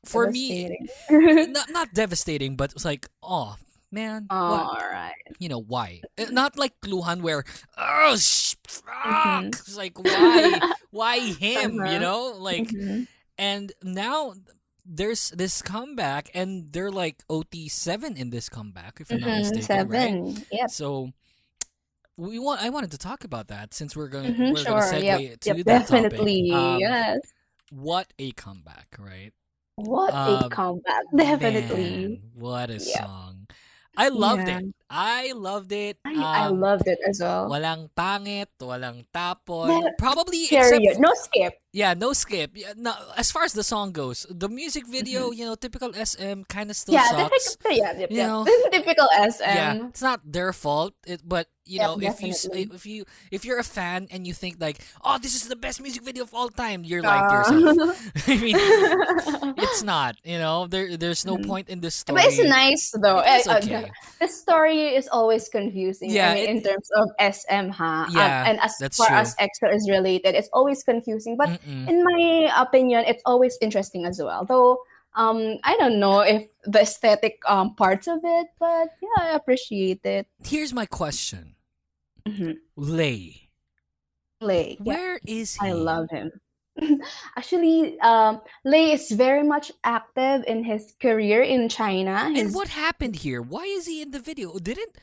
for me, Devastating. not devastating, but it was like, oh man, what? All right. Why? Not like Luhan where, oh, fuck. Mhm. It's like, why him? Uh-huh. Like, Mhm. and now there's this comeback, and they're like OT7 in this comeback, if I'm not mistaken, right? 7. Yep. So I wanted to talk about that since we're gonna Mhm. we're gonna Sure. Yep. segue Yep. to that topic. Definitely. Yes. What a comeback, right? What a comeback. Definitely. Man, what a Yeah. song. I loved Yeah. it. I loved it. I loved it as well. Walang pangit, walang tapon. The Probably except period. No skip. Yeah, no skip. Yeah, no, as far as the song goes, the music video, typical SM kind of still Yeah, sucks. yep, You yep. know, This is typical yeah, SM. it's not their fault. But Yep, if you definitely. if you're a fan and you think like, oh, this is the best music video of all time, you're lying to yourself. I mean, it's not. There's no point in this But it's story. nice though. It was okay. The story is always confusing. Yeah, I mean, in terms of SM, huh? Yeah, And as that's far true. as EXO is related, it's always confusing. But Mm-mm. in my opinion, it's always interesting as well. Though, I don't know if the aesthetic parts of it, but yeah, I appreciate it. Here's my question, Mhm. Lay. Lay, yeah, Where is he? I love him. Actually, Lay is very much active in his career in China. And what happened here? Why is he in the video? Didn't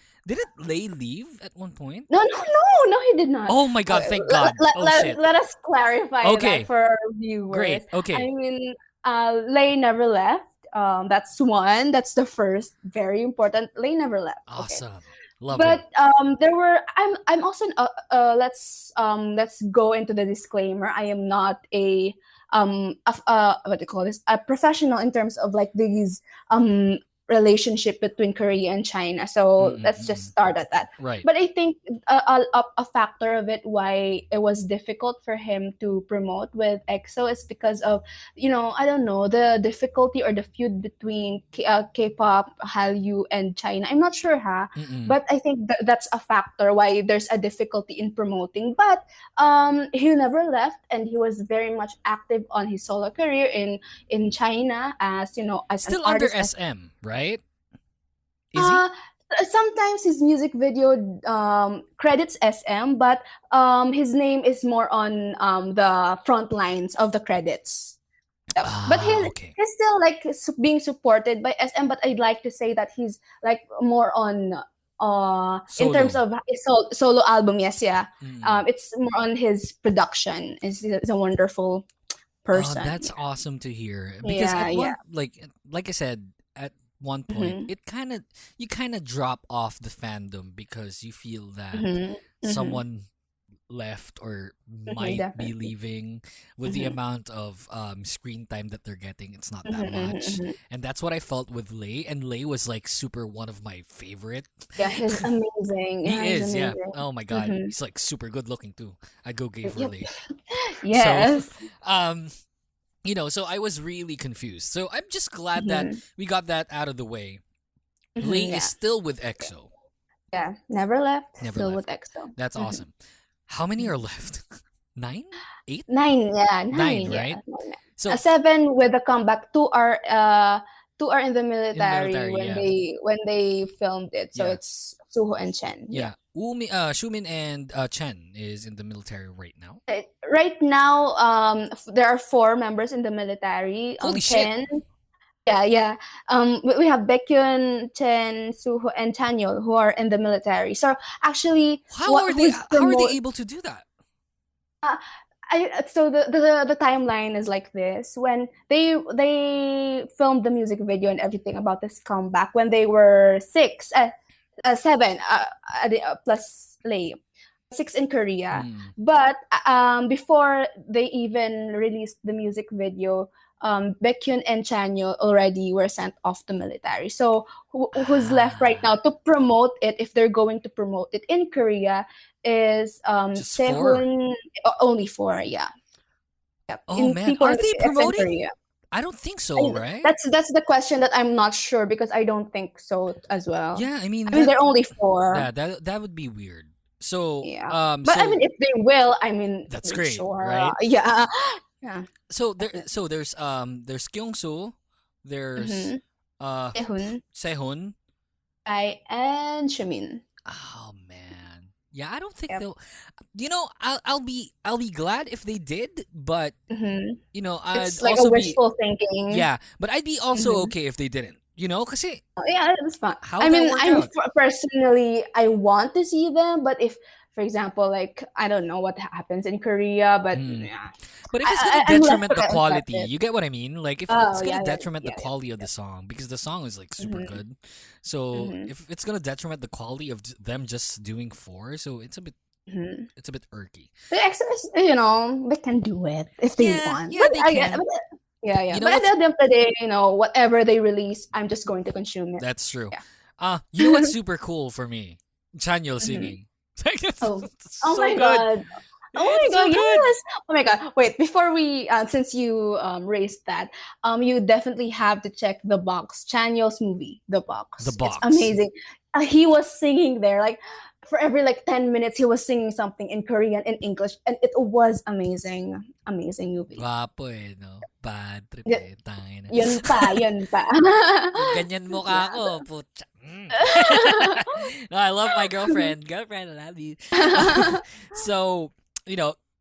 Lay leave at one point? No, he did not. Oh my God! Thank God! Oh shit! Let us clarify Okay. that for our viewers. Great. Okay. I mean, Lay never left. That's one. That's the first. Very important. Lay never left. Okay. Awesome. Love But it. there were. I'm also. Let's go into the disclaimer. I am not what do you call this? A professional in terms of like these relationship between Korea and China. So let's just start at that. Right. But I think a factor of it why it was difficult for him to promote with EXO is because of, I don't know, the difficulty or the feud between K-pop, Hallyu, and China. I'm not sure, but I think that's a factor why there's a difficulty in promoting. But he never left, and he was very much active on his solo career in China as as Still an under artist. SM, right? Is he? Sometimes his music video credits SM, but his name is more on the front lines of the credits. But Okay. he's still like being supported by SM. But I'd like to say that he's like more on in terms of his solo album. Yes, yeah. It's more on his production. He's a wonderful person. Oh, that's awesome to hear. Because at one, like I said, at one point, you kind of drop off the fandom because you feel that someone left or might be Definitely. leaving with the amount of screen time that they're getting. It's not that much, and that's what I felt with Lay. And Lay was like super one of my favorite. Yeah, he's amazing. He Yeah, he's is, yeah. amazing. Oh my God, he's like super good looking too. I go gay for Yep. Lay. Yes. So I was really confused. So I'm just glad that we got that out of the way. Lay Yeah. is still with EXO. Yeah, never left. Never Still left. with EXO. That's awesome. How many are left? 9? 8? 9, yeah, 9, Nine, yeah. right? 9. So 7 with the comeback. Two are in the military, military, when yeah. they filmed it. So Yeah. it's Suho and Chen. yeah, Shumin and Chen is in the military right now. Right now, there are 4 members in the military. Holy shit. Chen. Yeah. We have Baekhyun, Chen, Suho, and Chanyeol who are in the military. So actually, How are they able to do that? So the timeline is like this: when they filmed the music video and everything about this comeback when they were 7 plus Lay, 6 in Korea. But before they even released the music video, Baekhyun and Chanyeol already were sent off to military. So who's left right now to promote it, if they're going to promote it in Korea, is Just 4? Sehun. Only 4, yeah. Yep. Oh man, people are they in promoting? Korea. I don't think so, right? That's the question that I'm not sure, because I don't think so as well. Yeah, I mean, they're only 4. that would be weird. So Yeah. But I mean, if they will, I mean, That's for great, sure. right? Yeah. so there's Kyungsu, there's Sehun, Sehun. and Shimin. Oh man, yeah, I don't think Yep. they'll. I'll be glad if they did, but I'd It's like also a be wishful thinking. yeah, but I'd be also Mhm. okay if they didn't. Kasi Yeah, that's fine. How I that mean, work I'm out? personally, I want to see them, but if, for example, like, I don't know what happens in Korea, but yeah. But if it's gonna I'm less detriment the quality, excited. you get what I mean? Like if Oh, it's gonna yeah, detriment the yeah, quality of the song, because the song is like super Mhm. good. So Mhm. if it's gonna detriment the quality of them just doing 4, so it's a bit Mhm. it's a bit irky. The extras, they can do it if they want. Yeah, But they can. yeah. You know But at what's the end of the day, whatever they release, I'm just going to consume it. That's true. Yeah. You know what's super cool for me? Chanyeol singing. It's Oh, so my good. god. Oh my It's so god, good. yes. Oh my god. Wait, before we since you raised that, you definitely have to check The Box, Chanyeol's movie, The Box. The Box. It's amazing. He was singing there like for every 10 minutes he was singing something in Korean, in English, and it was amazing. Amazing movie. Guwapo no? Bad trip Y- Tangina. Yun pa. Ganyan mukha ko, putya. No, I love my girlfriend. Girlfriend, I love you. So,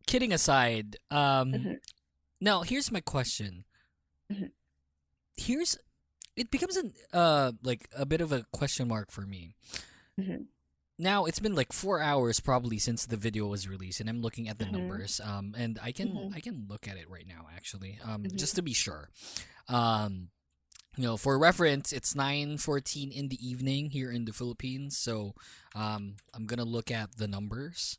kidding aside, Mhm. now here's my question. Mhm. It becomes like a bit of a question mark for me. Mhm. Now it's been like 4 hours probably since the video was released, and I'm looking at the Mhm. numbers. And I can Mhm. I can look at it right now actually. Mhm. Just to be sure. For reference, it's 9:14 in the evening here in the Philippines. So, I'm gonna look at the numbers.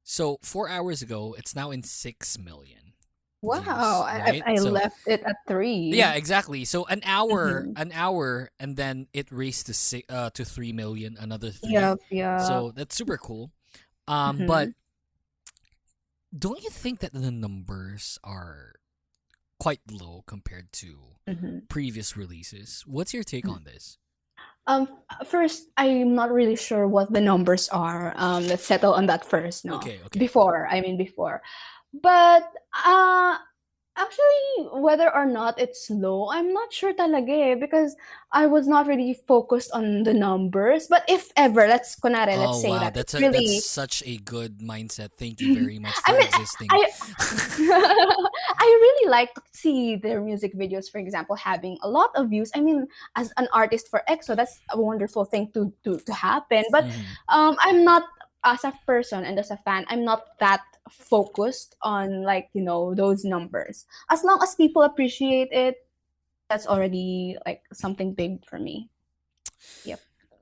So 4 hours ago, it's now in 6 million. Wow, views, right? I So left it at 3. yeah, exactly. So an hour, Mhm. and then it raised to 3 million, another 3. Yep, yeah. So that's super cool. Mhm. But don't you think that the numbers are quite low compared to Mhm. previous releases? What's your take on this? First, I'm not really sure what the numbers are. Let's settle on that first, no. Okay. Before. But actually, whether or not it's low, I'm not sure talaga because I was not really focused on the numbers. But if ever, let's Oh say wow, that it's that's really such a good mindset. Thank you very much I for mean, existing. I I really like to see their music videos, for example, having a lot of views. I mean, as an artist for EXO, that's a wonderful thing to happen. But Mhm. I'm not, as a person and as a fan, I'm not that focused on those numbers. As long as people appreciate it, that's already like something big for me. Yep.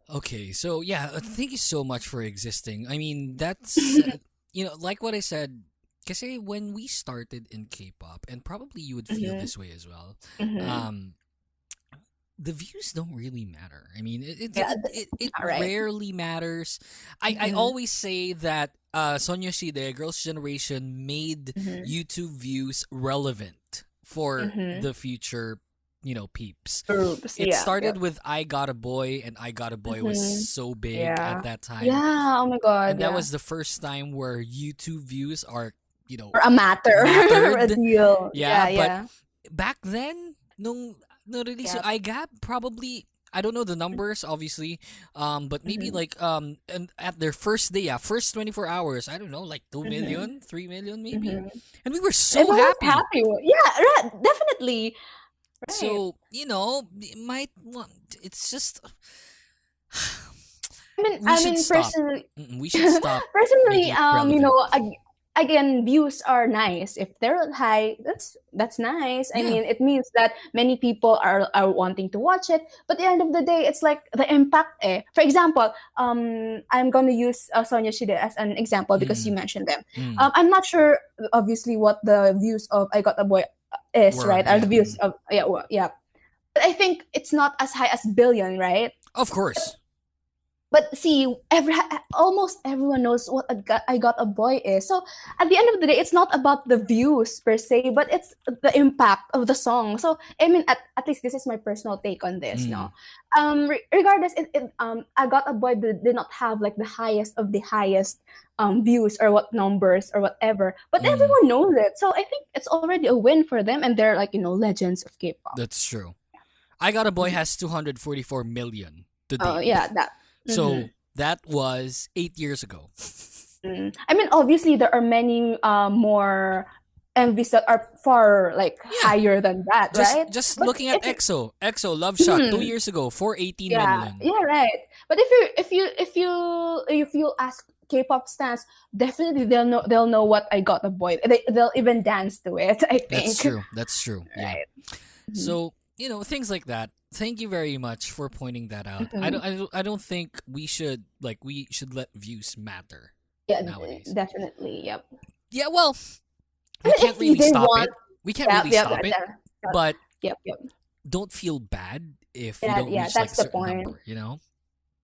Okay, so yeah, thank you so much for existing. I mean, that's like what I said. Kasi when we started in K-pop, and probably you would feel Mhm. this way as well. Mhm. The views don't really matter. I mean, Yeah, it all right. rarely matters. I Mhm. always say that Sonya Shide, Girls' Generation, made Mhm. YouTube views relevant for Mhm. the future, peeps. Groups. It Yeah. started Yep. with I Got a Boy, and I Got a Boy was Mhm. so big Yeah. at that time. Yeah. Oh my god. And that Yeah. was the first time where YouTube views are, Or a matter. A mattered. deal. Yeah, Yeah. but Yeah. back then, nung release Yep. I got probably, I don't know the numbers obviously, but maybe Mhm. like and at their first day, first 24 hours, I don't know, like 2 Mhm. million, 3 million maybe. Mhm. And we were so Everyone was happy. happy. Yeah. Right. Definitely. Right. So, it might want, it's just I we should mean, stop. personally, We should stop personally, making it relevant. again, views are nice. If they're high, that's nice. I Yeah. mean, it means that many people are wanting to watch it. But at the end of the day, it's like the impact. For example, I'm gonna use Sonia Shide as an example because you mentioned them. Mm. I'm not sure, obviously, what the views of I Got a Boy is, Were, right? Are the yeah. views of yeah. But I think it's not as high as billion, right? Of course. But see, almost everyone knows what I Got a Boy is. So at the end of the day, it's not about the views per se, but it's the impact of the song. So I mean, at least this is my personal take on this. No, regardless, I Got a Boy did not have like the highest of the highest views or what numbers or whatever, but everyone knows it. So I think it's already a win for them, and they're like legends of K-pop. That's true. I Got a Boy has 244 million today. Oh yeah, that. So that was 8 years ago. I mean, obviously, there are many more MVs that are far higher than that, right? Just But looking at EXO Love Shot 2 years ago, 418 million. Yeah, right. But if you ask K-pop stans, definitely they'll know what I Got a Boy. They'll even dance to it. I think That's true. Yeah. Right. So things like that. Thank you very much for pointing that out. I don't think we should let views matter Yeah, nowadays. definitely. Yep. Yeah, well, we And can't if really they stop want, it. We can't yep, really yep, stop it, yep, but yep, yep. don't feel bad if we Yeah, don't yeah, reach like a that's the certain point. number, you know?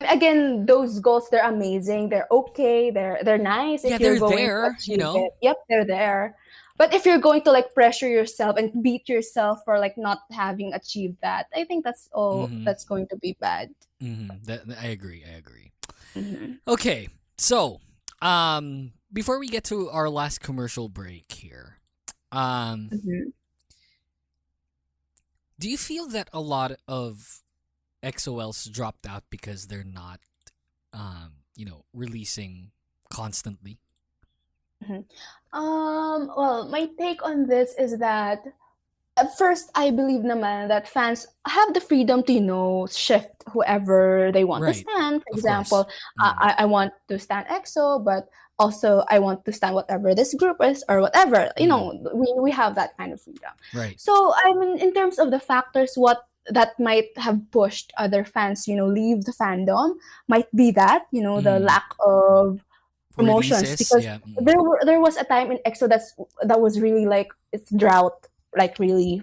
Again, those goals, they're amazing. They're okay. They're nice Yeah, if you're they're going to there, achieve you know? it. Yep, they're there. But if you're going to like pressure yourself and beat yourself for like not having achieved that, I think that's all. Mm-hmm. That's going to be bad. I agree. Mhm. Okay, so before we get to our last commercial break here, Mhm. do you feel that a lot of EXO-Ls dropped out because they're not, releasing constantly? Well, my take on this is that at first I believe naman that fans have the freedom to, shift whoever they want to Right, stand. For of course. example, I want to stand EXO, but also I want to stand whatever this group is or whatever. We have that kind of freedom. Right. So I mean, in terms of the factors, what that might have pushed other fans, leave the fandom, might be that, the lack of promotions, Releases, because yeah. there was a time in EXO that was really like it's drought, like really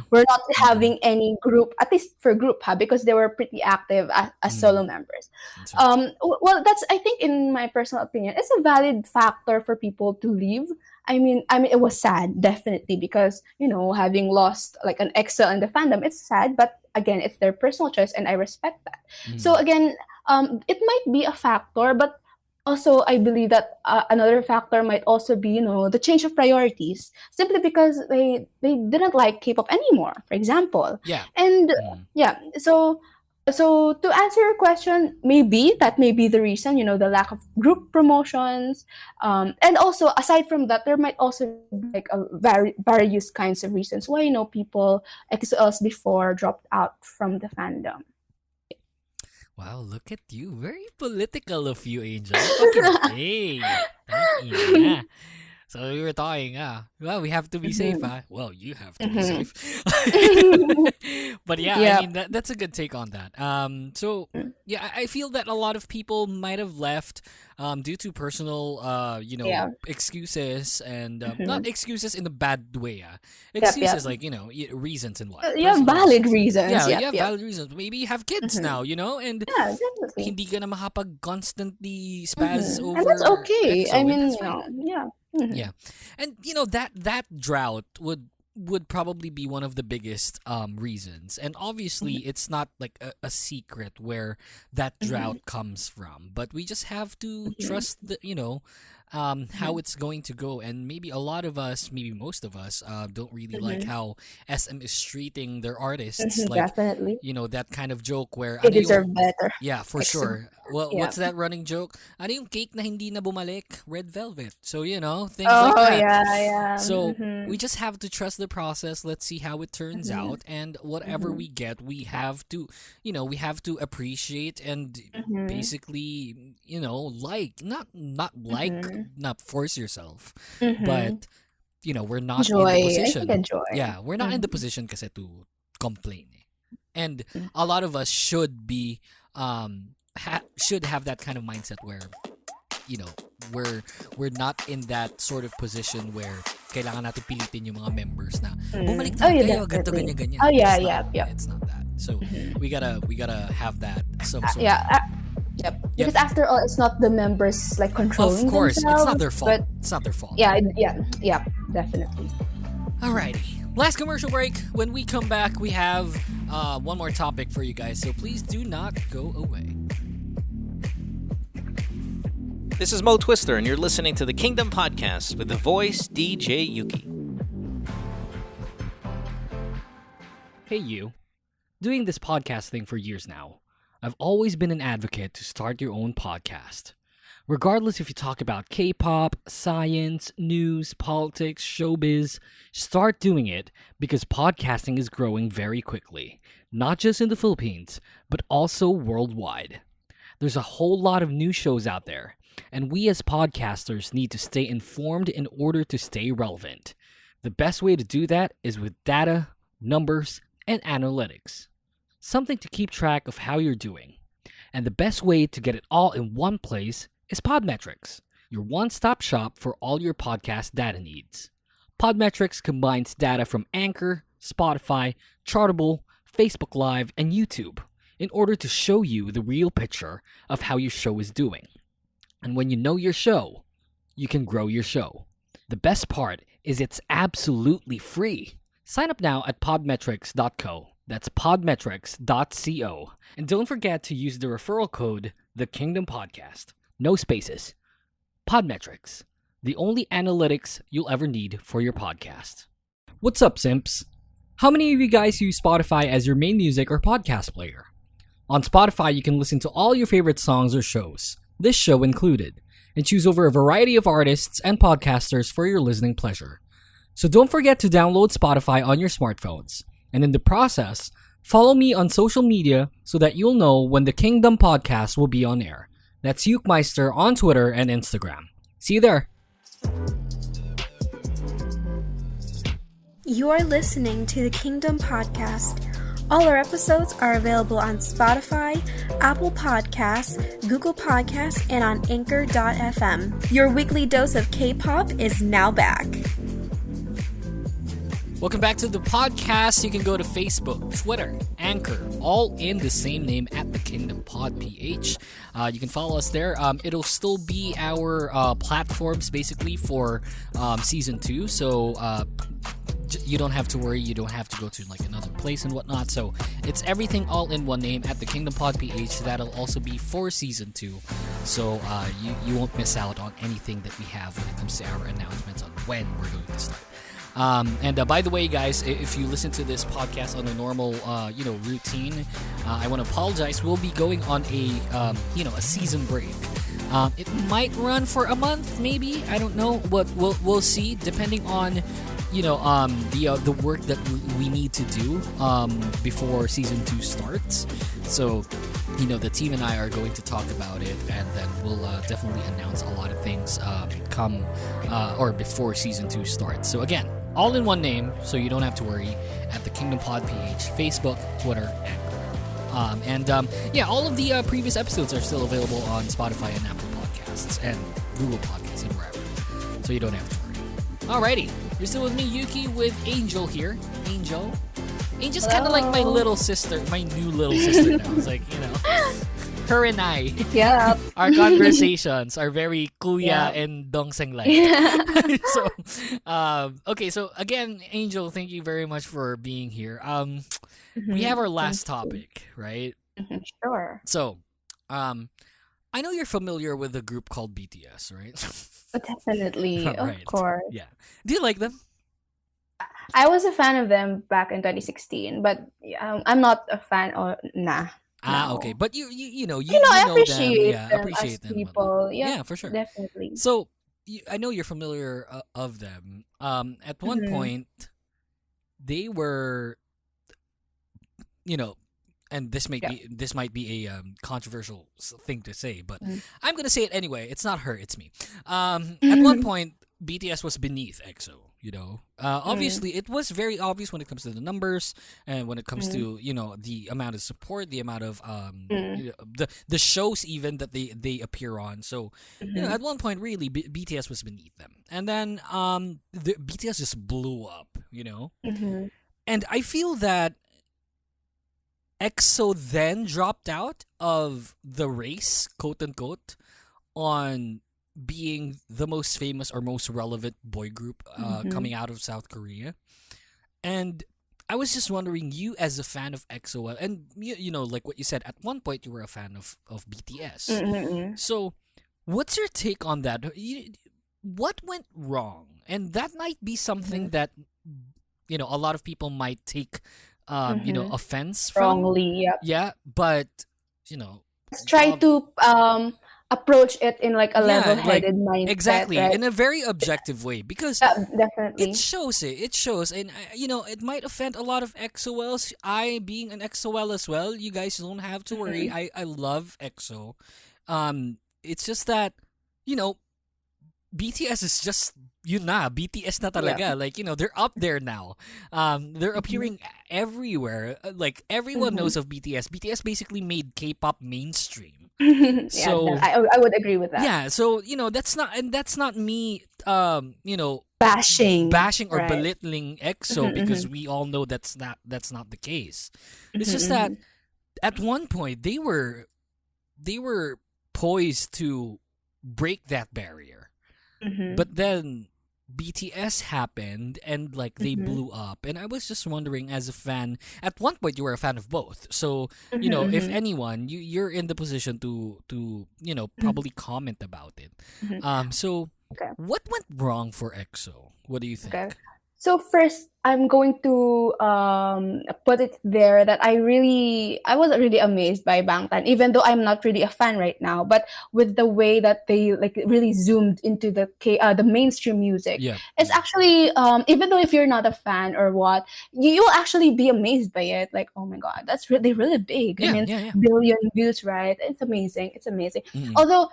we're not having any group, at least for group, because they were pretty active as solo members. That's right. Well, that's, I think, in my personal opinion, it's a valid factor for people to leave. I mean it was sad, definitely, because having lost like an EXO in the fandom, it's sad, but again, it's their personal choice and I respect that. So again, it might be a factor, but also I believe that another factor might also be, the change of priorities, simply because they didn't like K-pop anymore, for example. Yeah. And yeah, so to answer your question, maybe that may be the reason, the lack of group promotions, and also aside from that, there might also be like various kinds of reasons why people EXO-Ls before dropped out from the fandom. Wow, look at you. Very political of you, Angel. Fucking hey. Yeah. So we were talking, well, we have to be safe, Well, you have to be safe. But yeah, Yep. I mean, that's a good take on that. So yeah, I feel that a lot of people might have left due to personal, Yeah. excuses, and not excuses in a bad way. Yep. Excuses like, reasons and what. Yeah, Personal valid reasons. reasons. Yeah, Yep, yeah, yep. valid reasons. Maybe you have kids now, and Yeah, definitely. hindi ka na makapag constantly spaz over. And that's okay. EXO, I and mean, that's fine. yeah. Mhm. Yeah, and that drought would probably be one of the biggest reasons, and obviously it's not like a secret where that drought comes from, but we just have to trust the how it's going to go, and maybe a lot of us, maybe most of us, don't really like how SM is treating their artists, like Definitely. that kind of joke where They ano yung- deserve better. yeah, for Like, so- sure. Well, yeah. what's that running joke? Ano yung cake na hindi na bumalik? Red velvet. So, things Oh, like that. yeah. So, we just have to trust the process. Let's see how it turns out. And whatever we get, we have to, appreciate and basically, not force yourself. But, we're not in Enjoy. the I position. think enjoy. Yeah, we're not in the position kasi to complain. And a lot of us should be should have that kind of mindset where we're not in that sort of position where kailangan natin pilitin yung mga members na bumalik na Oh, yeah, kayo, ganito, definitely. ganyan. Oh, yeah, It's not, yeah. It's not that. So we gotta have that some sort. Yeah. Yep. Because after all, it's not the members like controlling Of course, themselves. it's not their fault. But It's not their fault. yeah, definitely. Alrighty. Last commercial break. When we come back, we have one more topic for you guys, so please do not go away. This is Mo Twister, and you're listening to the Kingdom Podcast with the voice DJ Yuuki. Hey, you. Doing this podcast thing for years now, I've always been an advocate to start your own podcast. Regardless if you talk about K-pop, science, news, politics, showbiz, start doing it because podcasting is growing very quickly, not just in the Philippines, but also worldwide. There's a whole lot of new shows out there, and we as podcasters need to stay informed in order to stay relevant. The best way to do that is with data, numbers, and analytics. something to keep track of how you're doing. And the best way to get it all in one place is Podmetrics, your one-stop shop for all your podcast data needs. Podmetrics combines data from Anchor, Spotify, Chartable, Facebook Live, and YouTube in order to show you the real picture of how your show is doing. And when you know your show, you can grow your show. The best part is it's absolutely free. Sign up now at podmetrics.co. That's podmetrics.co. And don't forget to use the referral code The Kingdom Podcast. No spaces. Podmetrics, the only analytics you'll ever need for your podcast. What's up, simps? How many of you guys use Spotify as your main music or podcast player? On Spotify, you can listen to all your favorite songs or shows, this show included, and choose over a variety of artists and podcasters for your listening pleasure. So don't forget to download Spotify on your smartphones, and in the process, follow me on social media so that you'll know when the Kingdom Podcast will be on air. That's Yuukmeister on Twitter and Instagram. See you there! You are listening to the Kingdom Podcast. All our episodes are available on Spotify, Apple Podcasts, Google Podcasts, and on Anchor.fm. Your weekly dose of K-pop is now back. Welcome back to the podcast. You can go to Facebook, Twitter, Anchor, all in the same name at the Kingdom Pod PH. You can follow us there. It'll still be our platforms basically for season 2. So you don't have to worry. You don't have to go to like another place and whatnot. So it's everything all in one name at the Kingdom Pod PH. That'll also be for season 2. So you won't miss out on anything that we have when it comes to our announcements on when we're going to start. And by the way, guys, if you listen to this podcast on a normal, routine, I want to apologize. We'll be going on a season break. It might run for a month, maybe. I don't know, but we'll see, depending on, the work that we need to do before season 2 starts. So, the team and I are going to talk about it, and then we'll definitely announce a lot of things before season 2 starts. So again, all in one name, so you don't have to worry, at the Kingdom Pod PH, Facebook, Twitter, Anchor. All of the previous episodes are still available on Spotify and Apple Podcasts and Google Podcasts and wherever, so you don't have to worry. Alrighty, you're still with me, Yuuki, with Angel here. Angel's kind of like my little sister, my new little sister now. It's like, her and I, our conversations are very kuya and dongseng-like. So again, Angel, thank you very much for being here. We have our last topic, right? Sure. So, I know you're familiar with a group called BTS, right? Definitely, Right. of course. Yeah. Do you like them? I was a fan of them back in 2016, but I'm not a fan or nah. No. Okay. But you know I them. appreciate Yeah, them appreciate as them. people. Yeah, for sure. Definitely. So, I know you're familiar of them. At one point, they were, and this might be a controversial thing to say, but I'm gonna say it anyway. It's not her, it's me. At one point, BTS was beneath EXO. Obviously, it was very obvious when it comes to the numbers and when it comes to the amount of support, the amount of the shows even that they appear on. So at one point, really, BTS was beneath them, and then the BTS just blew up. And I feel that EXO then dropped out of the race, quote unquote, on being the most famous or most relevant boy group coming out of South Korea. And I was just wondering, you as a fan of EXO-L, and like what you said, at one point you were a fan of BTS. So what's your take on that? What went wrong? And that might be something that a lot of people might take offense from. Wrongly, Yeah, but try to approach it in like a level-headed mindset. Exactly, right? in a very objective way, because definitely it shows, and it might offend a lot of EXO-Ls. I, being an EXO-L as well, you guys don't have to worry. I love EXO. It's just that BTS is just yun na, BTS na talaga. Like, they're up there now. They're appearing everywhere. Like, everyone knows of BTS. BTS basically made K-pop mainstream. So I would agree with that. yeah, so that's not me Bashing or right. belittling EXO because we all know that's not the case. It's just that at one point they were poised to break that barrier. But then BTS happened and like they blew up, and I was just wondering, as a fan, at one point you were a fan of both, so if anyone, you're in the position to probably comment about it. So what went wrong for EXO? What do you think? Okay. So first, I'm going to put it there that I wasn't really amazed by Bangtan, even though I'm not really a fan right now. But with the way that they like really zoomed into the mainstream music, it's actually even though if you're not a fan or what, you'll actually be amazed by it. Like, oh my god, that's really big. I mean, billion views, right? It's amazing. It's amazing. Although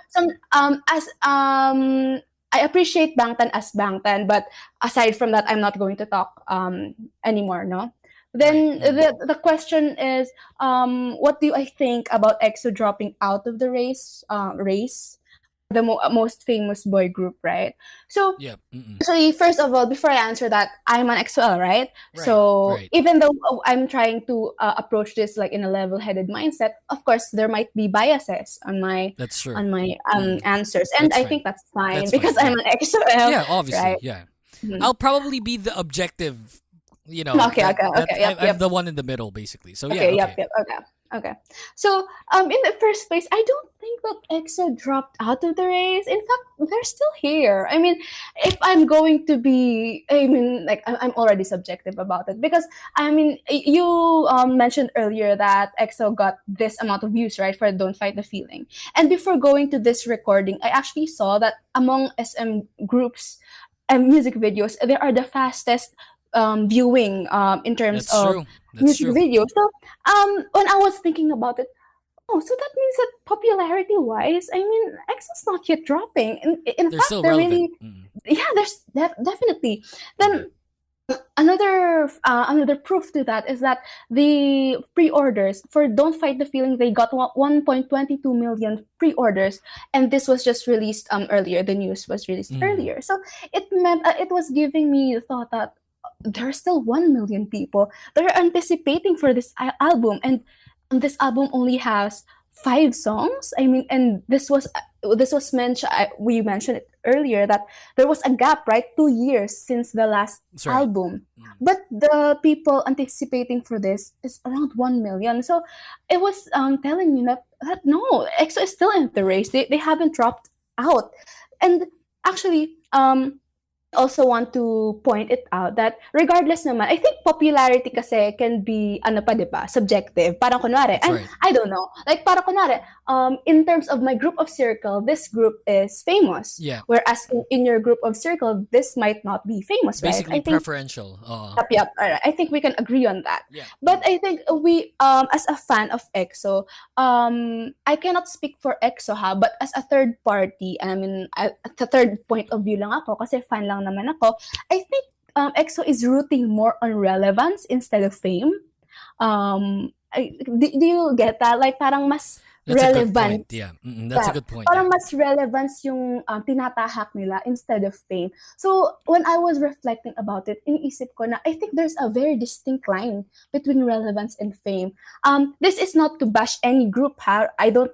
I appreciate Bangtan as Bangtan, but aside from that, I'm not going to talk anymore, no? Then the question is, what do I think about EXO dropping out of the race? The most famous boy group, right? So, actually, first of all, before I answer that, I'm an EXO-L, right? So, even though I'm trying to approach this like in a level-headed mindset, of course, there might be biases on my answers, and I think that's fine because I'm an EXO-L. Yeah, obviously, right? yeah. I'll probably be the objective. Okay. I'm the one in the middle, basically. So yeah. Okay. So, in the first place, I don't think that EXO dropped out of the race. In fact, they're still here. I mean, if I'm going to be, I'm already subjective about it because, you mentioned earlier that EXO got this amount of views, right, for Don't Fight the Feeling. And before going to this recording, I actually saw that among SM groups and music videos, they are the fastest viewing in terms of music videos. So when I was thinking about it, so that means that popularity wise, EXO's not yet dropping. In fact, still they're relevant. really there's definitely. Then another proof to that is that the pre-orders for Don't Fight the Feeling, they got 1.22 million pre-orders, and this was just released earlier. The news was released earlier, so it meant it was giving me the thought that there are still 1 million people that are anticipating for this album, and this album only has 5 songs. And this was mentioned. We mentioned it earlier that there was a gap, right? 2 years since the last album, but the people anticipating for this is around 1 million. So it was telling me that no, EXO is still in the race. They haven't dropped out, and actually also want to point it out that regardless naman, I think popularity kasi can be, diba, subjective. Parang kunwari, I don't know. Like, parang kunwari, in terms of my group of circle, this group is famous. Yeah. Whereas in your group of circle, this might not be famous, basically, right? Basically preferential. Yep. All right. I think we can agree on that. Yeah. But I think we, as a fan of EXO, I cannot speak for EXO but as a third party, at the third point of view lang ako, kasi fan lang naman ako, I think EXO is rooting more on relevance instead of fame. Do you get that? Like, parang mas relevant. A good point. Yeah, that's a good point. Parang mas relevance yung tinatahak nila instead of fame. So when I was reflecting about it, iniisip ko na I think there's a very distinct line between relevance and fame. This is not to bash any group, ha. I don't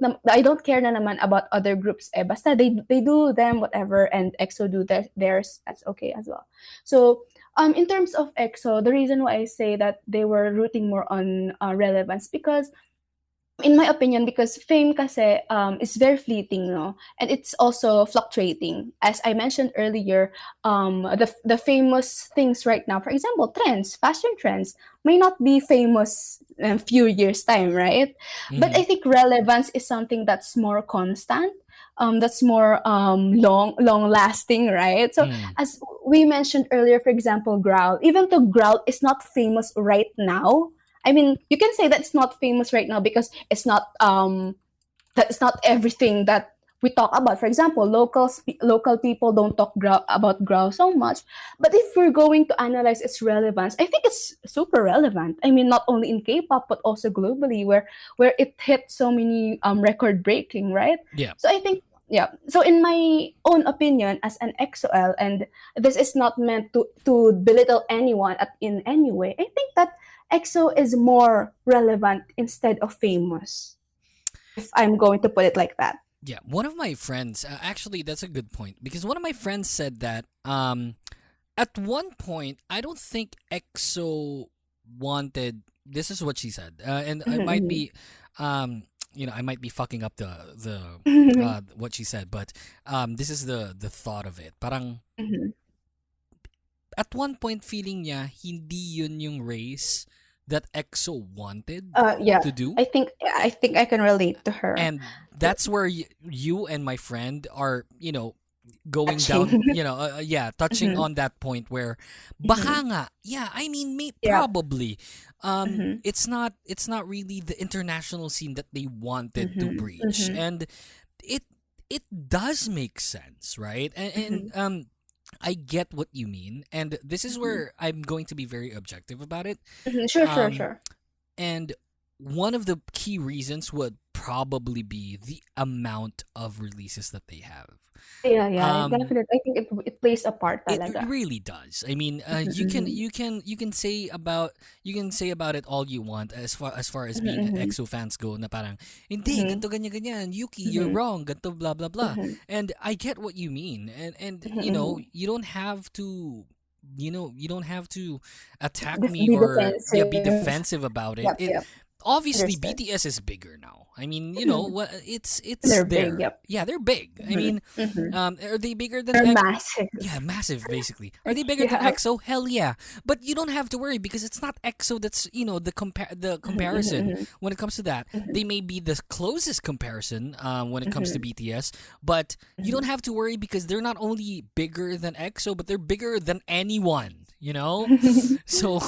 care na naman about other groups. Basta they do them whatever, and EXO do theirs. That's okay as well. So in terms of EXO, the reason why I say that they were rooting more on relevance because, in my opinion, because fame kasi is very fleeting, no? And it's also fluctuating. As I mentioned earlier, the famous things right now, for example, fashion trends, may not be famous in a few years' time, right? But I think relevance is something that's more constant. That's more long-lasting, right? So as we mentioned earlier, for example, Growl, even though Growl is not famous right now, you can say that it's not famous right now because it's not that's not everything that we talk about. For example, local people don't talk about growl so much. But if we're going to analyze its relevance, I think it's super relevant. I mean, not only in K-pop but also globally, where it hit so many record breaking, right? Yeah. So I think, yeah. So in my own opinion, as an EXO-L, and this is not meant to belittle anyone in any way, I think that EXO is more relevant instead of famous, if I'm going to put it like that. Yeah, one of my friends, actually, that's a good point, because one of my friends said that at one point, I don't think EXO wanted. This is what she said, and I might be, I might be fucking up the what she said, but this is the thought of it. Parang at one point, feeling niya hindi yun yung race that EXO wanted Yeah, to do. I think I can relate to her. And that's where you and my friend are, going Touching. down, touching on that point where baka nga, I mean, Yeah. probably it's not really the international scene that they wanted to reach, and it does make sense, right? And I get what you mean, and this is where I'm going to be very objective about it. Sure. And one of the key reasons would probably be the amount of releases that they have. Yeah, Um, definitely. I think it plays a part It talaga. really does. I mean, you can say about it all you want as far as being EXO fans go. Na parang hindi ganto ganyan ganyan. Yuki, you're wrong. Ganto blah blah blah. And I get what you mean. And you don't have to. You don't have to attack me Be or be defensive. defensive about it. Yep. Obviously, Understood. BTS is bigger now. I mean, what it's They're there. big, yep. Yeah, they're big. I mean, are they bigger than They're X? massive. Yeah, massive basically. Are they bigger than Yeah. EXO? Hell yeah. But you don't have to worry because it's not EXO that's, the comparison when it comes to that. They may be the closest comparison when it comes to BTS, but you don't have to worry because they're not only bigger than EXO, but they're bigger than anyone, So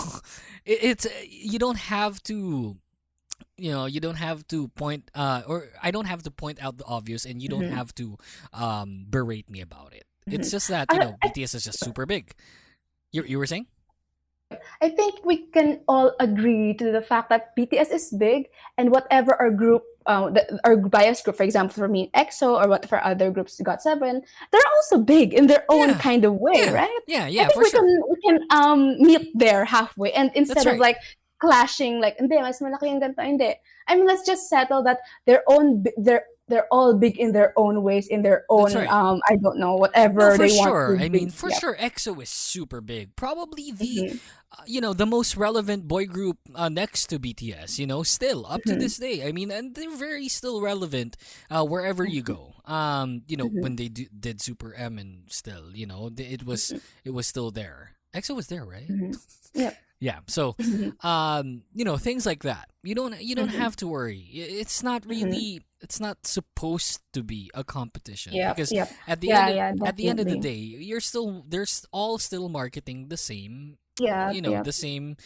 it's you don't have to you don't have to point or I don't have to point out the obvious, and you don't have to berate me about it. It's just that BTS is just super big. You were saying? I think we can all agree to the fact that BTS is big, and whatever our group, our bias group, for example, for me, EXO, or what for other groups, GOT7, they're also big in their own Yeah. kind of way, Yeah. right? Yeah, I think for sure. we can meet there halfway, and instead right. of like clashing, like hindi mas malaki yung ganito, hindi. I mean, let's just settle that they're all big in their own ways, in their own That's right. I don't know, whatever No, for they want sure. to I mean, be. for Yeah. sure, EXO is super big. Probably the, the most relevant boy group next to BTS. Still up to this day. I mean, and they're very still relevant wherever you go. When they did Super M, and still, it was still there. EXO was there, right? Yep. Yeah. So, things like that. You don't have to worry. It's not really. It's not supposed to be a competition because Yep. at the Yeah, end at the end of the definitely. day, there's all still marketing the same. Yeah, The same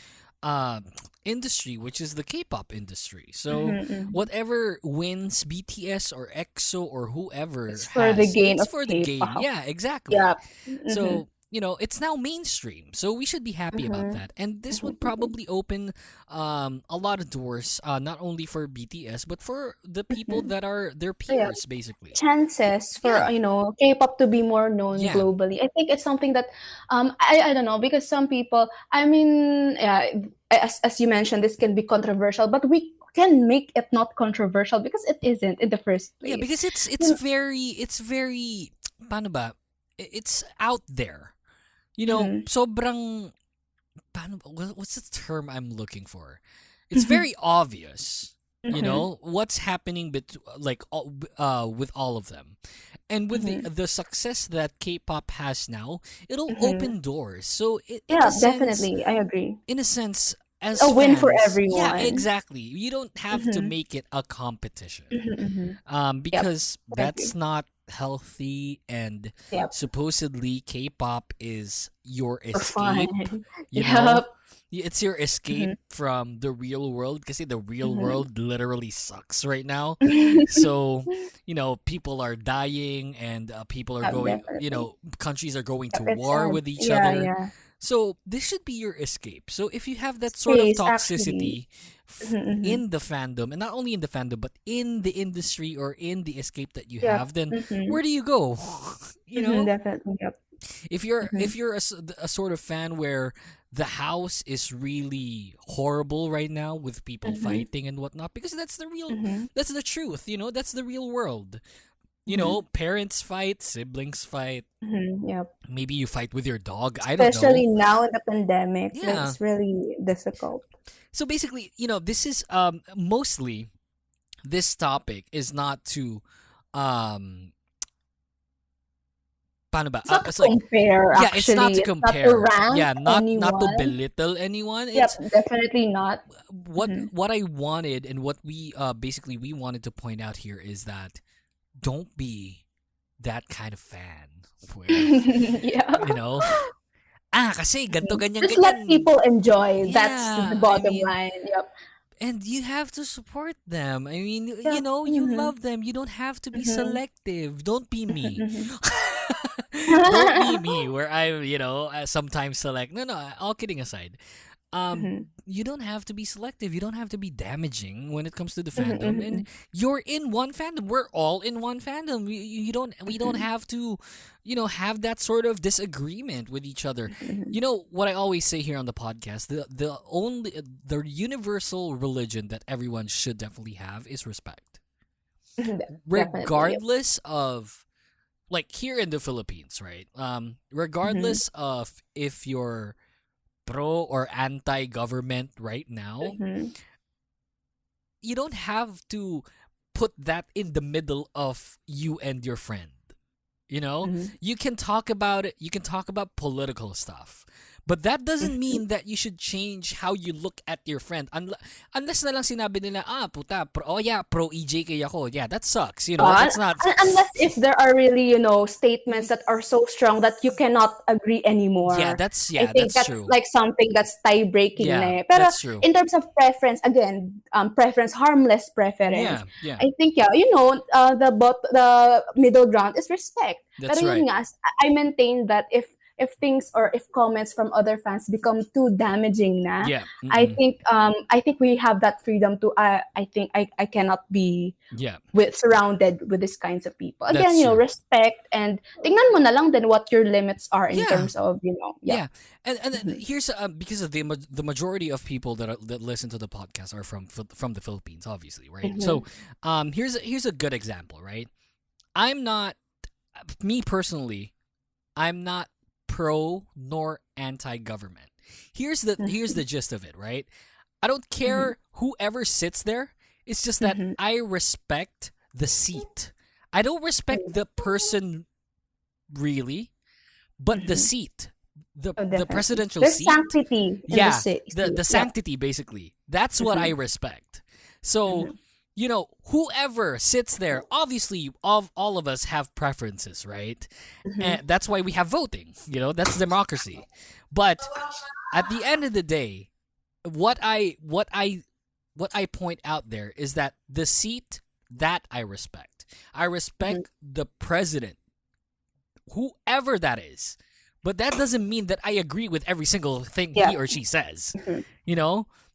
industry, which is the K-pop industry. So whatever wins BTS or EXO or whoever It's for the gain it's of for the game. K-pop. Yeah, exactly. Yeah. So it's now mainstream, so we should be happy about that. And this would probably open a lot of doors, not only for BTS but for the people that are their peers, basically. Chances for Yeah. K-pop to be more known Yeah. globally. I think it's something that I don't know, because some people, I mean, as you mentioned, this can be controversial, but we can make it not controversial because it isn't in the first place. Yeah, because it's very paano ba? It's out there. Sobrang what's the term I'm looking for? It's very obvious. What's happening with all of them. And with the success that K-pop has now, it'll open doors. So in Yeah, a sense, definitely. I agree. in a sense, as A win for fans, everyone. Yeah, exactly. You don't have to make it a competition, because I that's agree. not healthy, and Yep. supposedly K-pop is your For fun. escape. You know, Yep. it's your escape from the real world, because the real world literally sucks right now. So, people are dying, and people are going, Definitely. countries are going to It's war sad. with each Yeah, other. yeah. So this should be your escape. So if you have that sort of Space, toxicity actually. Mhm, in the fandom, and not only in the fandom, but in the industry or in the escape that you Yep. have, then Mhm. where do you go? Definitely. Yep. If you're Mhm. a sort of fan where the house is really horrible right now with people Mhm. fighting and whatnot, because that's the real, Mhm. that's the truth. That's the real world. Mhm. Parents fight, siblings fight. Mhm. Yep. Maybe you fight with your dog. I don't Especially know. now in the pandemic, Yeah. that's really difficult. So basically, this is mostly, this topic is not to um paano ba? It's not to It's like, compare, yeah, it's not to actually. It's not to compare. rank Yeah, not to anyone. belittle anyone. Yep, It's definitely not. what Mhm. what I wanted, and what we basically we wanted to point out here is that don't be that kind of fan where Yeah. you know kasi ganto ganyan Just let ganyan. people enjoy. That's the Yeah, I bottom mean, line. Yep. and you have to support them. I mean, Yeah. you Mhm. love them. You don't have to be Mhm. selective. Don't be me. Mhm. Don't be me, where I, sometimes select. No, no, all kidding aside. Mhm. You don't have to be selective. You don't have to be damaging when it comes to the Mhm, fandom. mhm, And you're in one fandom. We're all in one fandom. We don't mhm, have to, have that sort of disagreement with each other. mhm. You know what I always say here on the podcast, the universal religion that everyone should definitely have is respect. Definitely. Yep. Regardless of, like, here in the Philippines, right? Mhm. Regardless of if you're pro or anti-government right now, Mhm. you don't have to put that in the middle of you and your friend. Mhm. You can talk about it. You can talk about political stuff. But that doesn't mean that you should change how you look at your friend. Unless na lang sinabi nila, puta, pro EJK ako. Yeah, that sucks. Uh, That's not... Unless if there are really, statements that are so strong that you cannot agree Yeah, anymore. I think that's that's true. like something that's tie breaking Yeah, na eh. Pero that's true. in terms of preference, again, preference, harmless preference. Yeah, yeah. I think the middle ground is respect. That's Pero right. yun nga, I maintain that if things or if comments from other fans become too damaging na, Yeah. I think we have that freedom to I think I cannot be Yeah. surrounded with these kinds of people. Again, That's true. respect, and tingnan mo na lang then what your limits are in Yeah. terms of, Yeah, and Mhm. here's because of the majority of people that listen to the podcast are from the Philippines, obviously, right? Mhm. So, here's a good example, right? I'm not, me personally, I'm not pro nor anti-government. Here's the gist of it, right? I don't care whoever sits there. It's just that Mhm. I respect the seat. I don't respect the person really, but the Mhm. seat, the Definitely. presidential There's seat. sanctity in Yeah, the the seat. sanctity, basically. That's what I Mhm. respect. So, Mhm. whoever sits there, obviously, all of us have preferences, right? Mhm. And that's why we have voting. That's democracy. But at the end of the day, what I point out there is that the seat that I respect. I respect the president, whoever that is. But that doesn't mean that I agree with every single thing Yeah. he or she says. Mhm.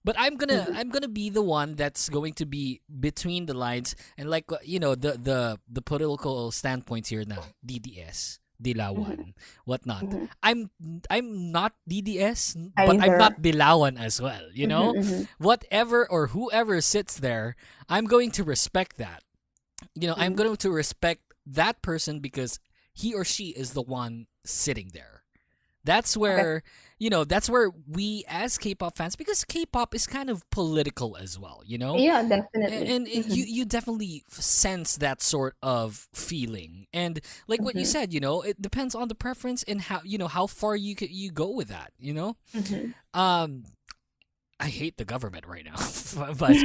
But I'm gonna be the one that's going to be between the lines, and like the political standpoints here now, DDS, Dilawan, whatnot. Mhm. I'm not DDS, but I'm Either. not Dilawan as well. Mhm. Whatever or whoever sits there, I'm going to respect that. I'm going to respect that person because he or she is the one sitting there. That's where that's where we as K-pop fans, because K-pop is kind of political as well, Yeah, definitely. and Mhm. you definitely sense that sort of feeling. And like what you said, it depends on the preference and how how far you go with that. Mhm. Um, I hate the government right now. But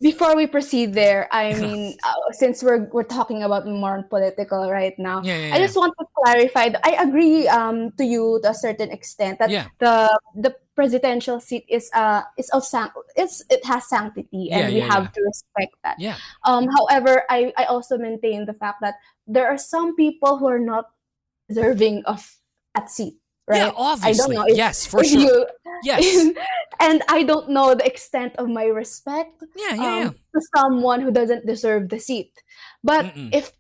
before we proceed there, I mean, since we're talking about more political right now, I just want to clarify. I agree to you to a certain extent that the presidential seat is it has sanctity, and we have to respect that. Yeah. However, I also maintain the fact that there are some people who are not deserving of that seat. Right? Yeah, obviously. I don't know yes, for sure. Yes. And I don't know the extent of my respect to someone who doesn't deserve the seat. But if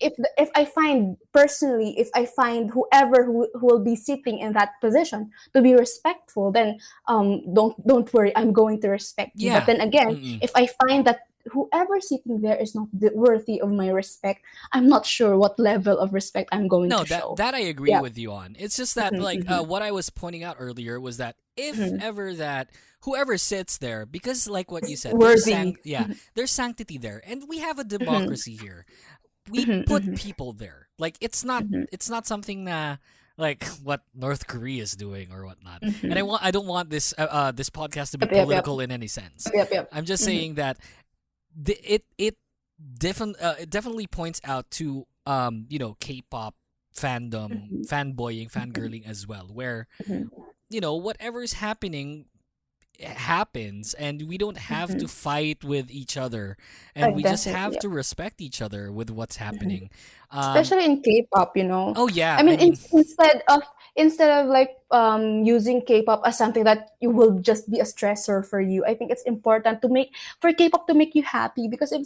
I find personally, if I find whoever who will be sitting in that position to be respectful, then don't worry, I'm going to respect you. But then again, if I find that whoever sitting there is not worthy of my respect, I'm not sure what level of respect I'm going to show. That I agree with you on. It's just that what I was pointing out earlier was that if ever that whoever sits there, because like what you said, there's sanctity there, and we have a democracy here. We put people there. Like it's not something like what North Korea is doing or whatnot. And I don't want this this podcast to be political in any sense. I'm just saying that it definitely points out to K-pop fandom, fanboying, fangirling as well, where whatever's happening happens, and we don't have to fight with each other, and we just have to respect each other with what's happening, especially in K-pop. Oh yeah, I mean instead of like using K-pop as something that you will just be a stressor for you, I think it's important for K-pop to make you happy, because if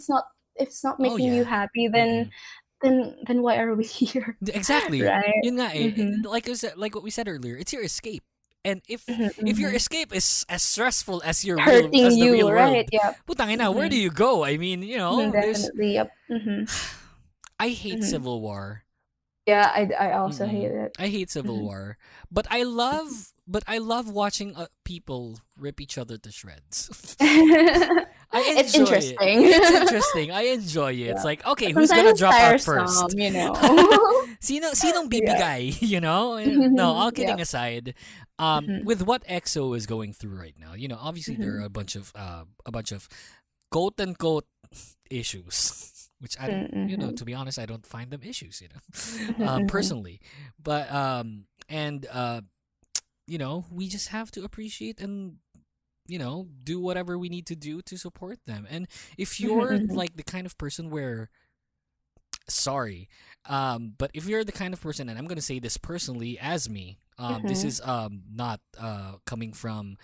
it's not making you happy, then why are we here? Exactly. Right? Yun nga like what we said earlier, it's your escape. And if your escape is as stressful as your hurting the real right? world, putang ina, where do you go? I mean, definitely. Yep. I hate Civil War. Yeah, I also hate it. I hate Civil War, but I love watching people rip each other to shreds. It's interesting. It's interesting. I enjoy it. It's like, okay, who's gonna drop out first? Sinong bibigay? No, all kidding aside. With what EXO is going through right now, obviously there are a bunch of quote unquote issues, which I don't, to be honest, I don't find them issues, personally. But we just have to appreciate and do whatever we need to do to support them. And if you're like the kind of person where, sorry, but if you're the kind of person, and I'm gonna say this personally as me, this is not coming from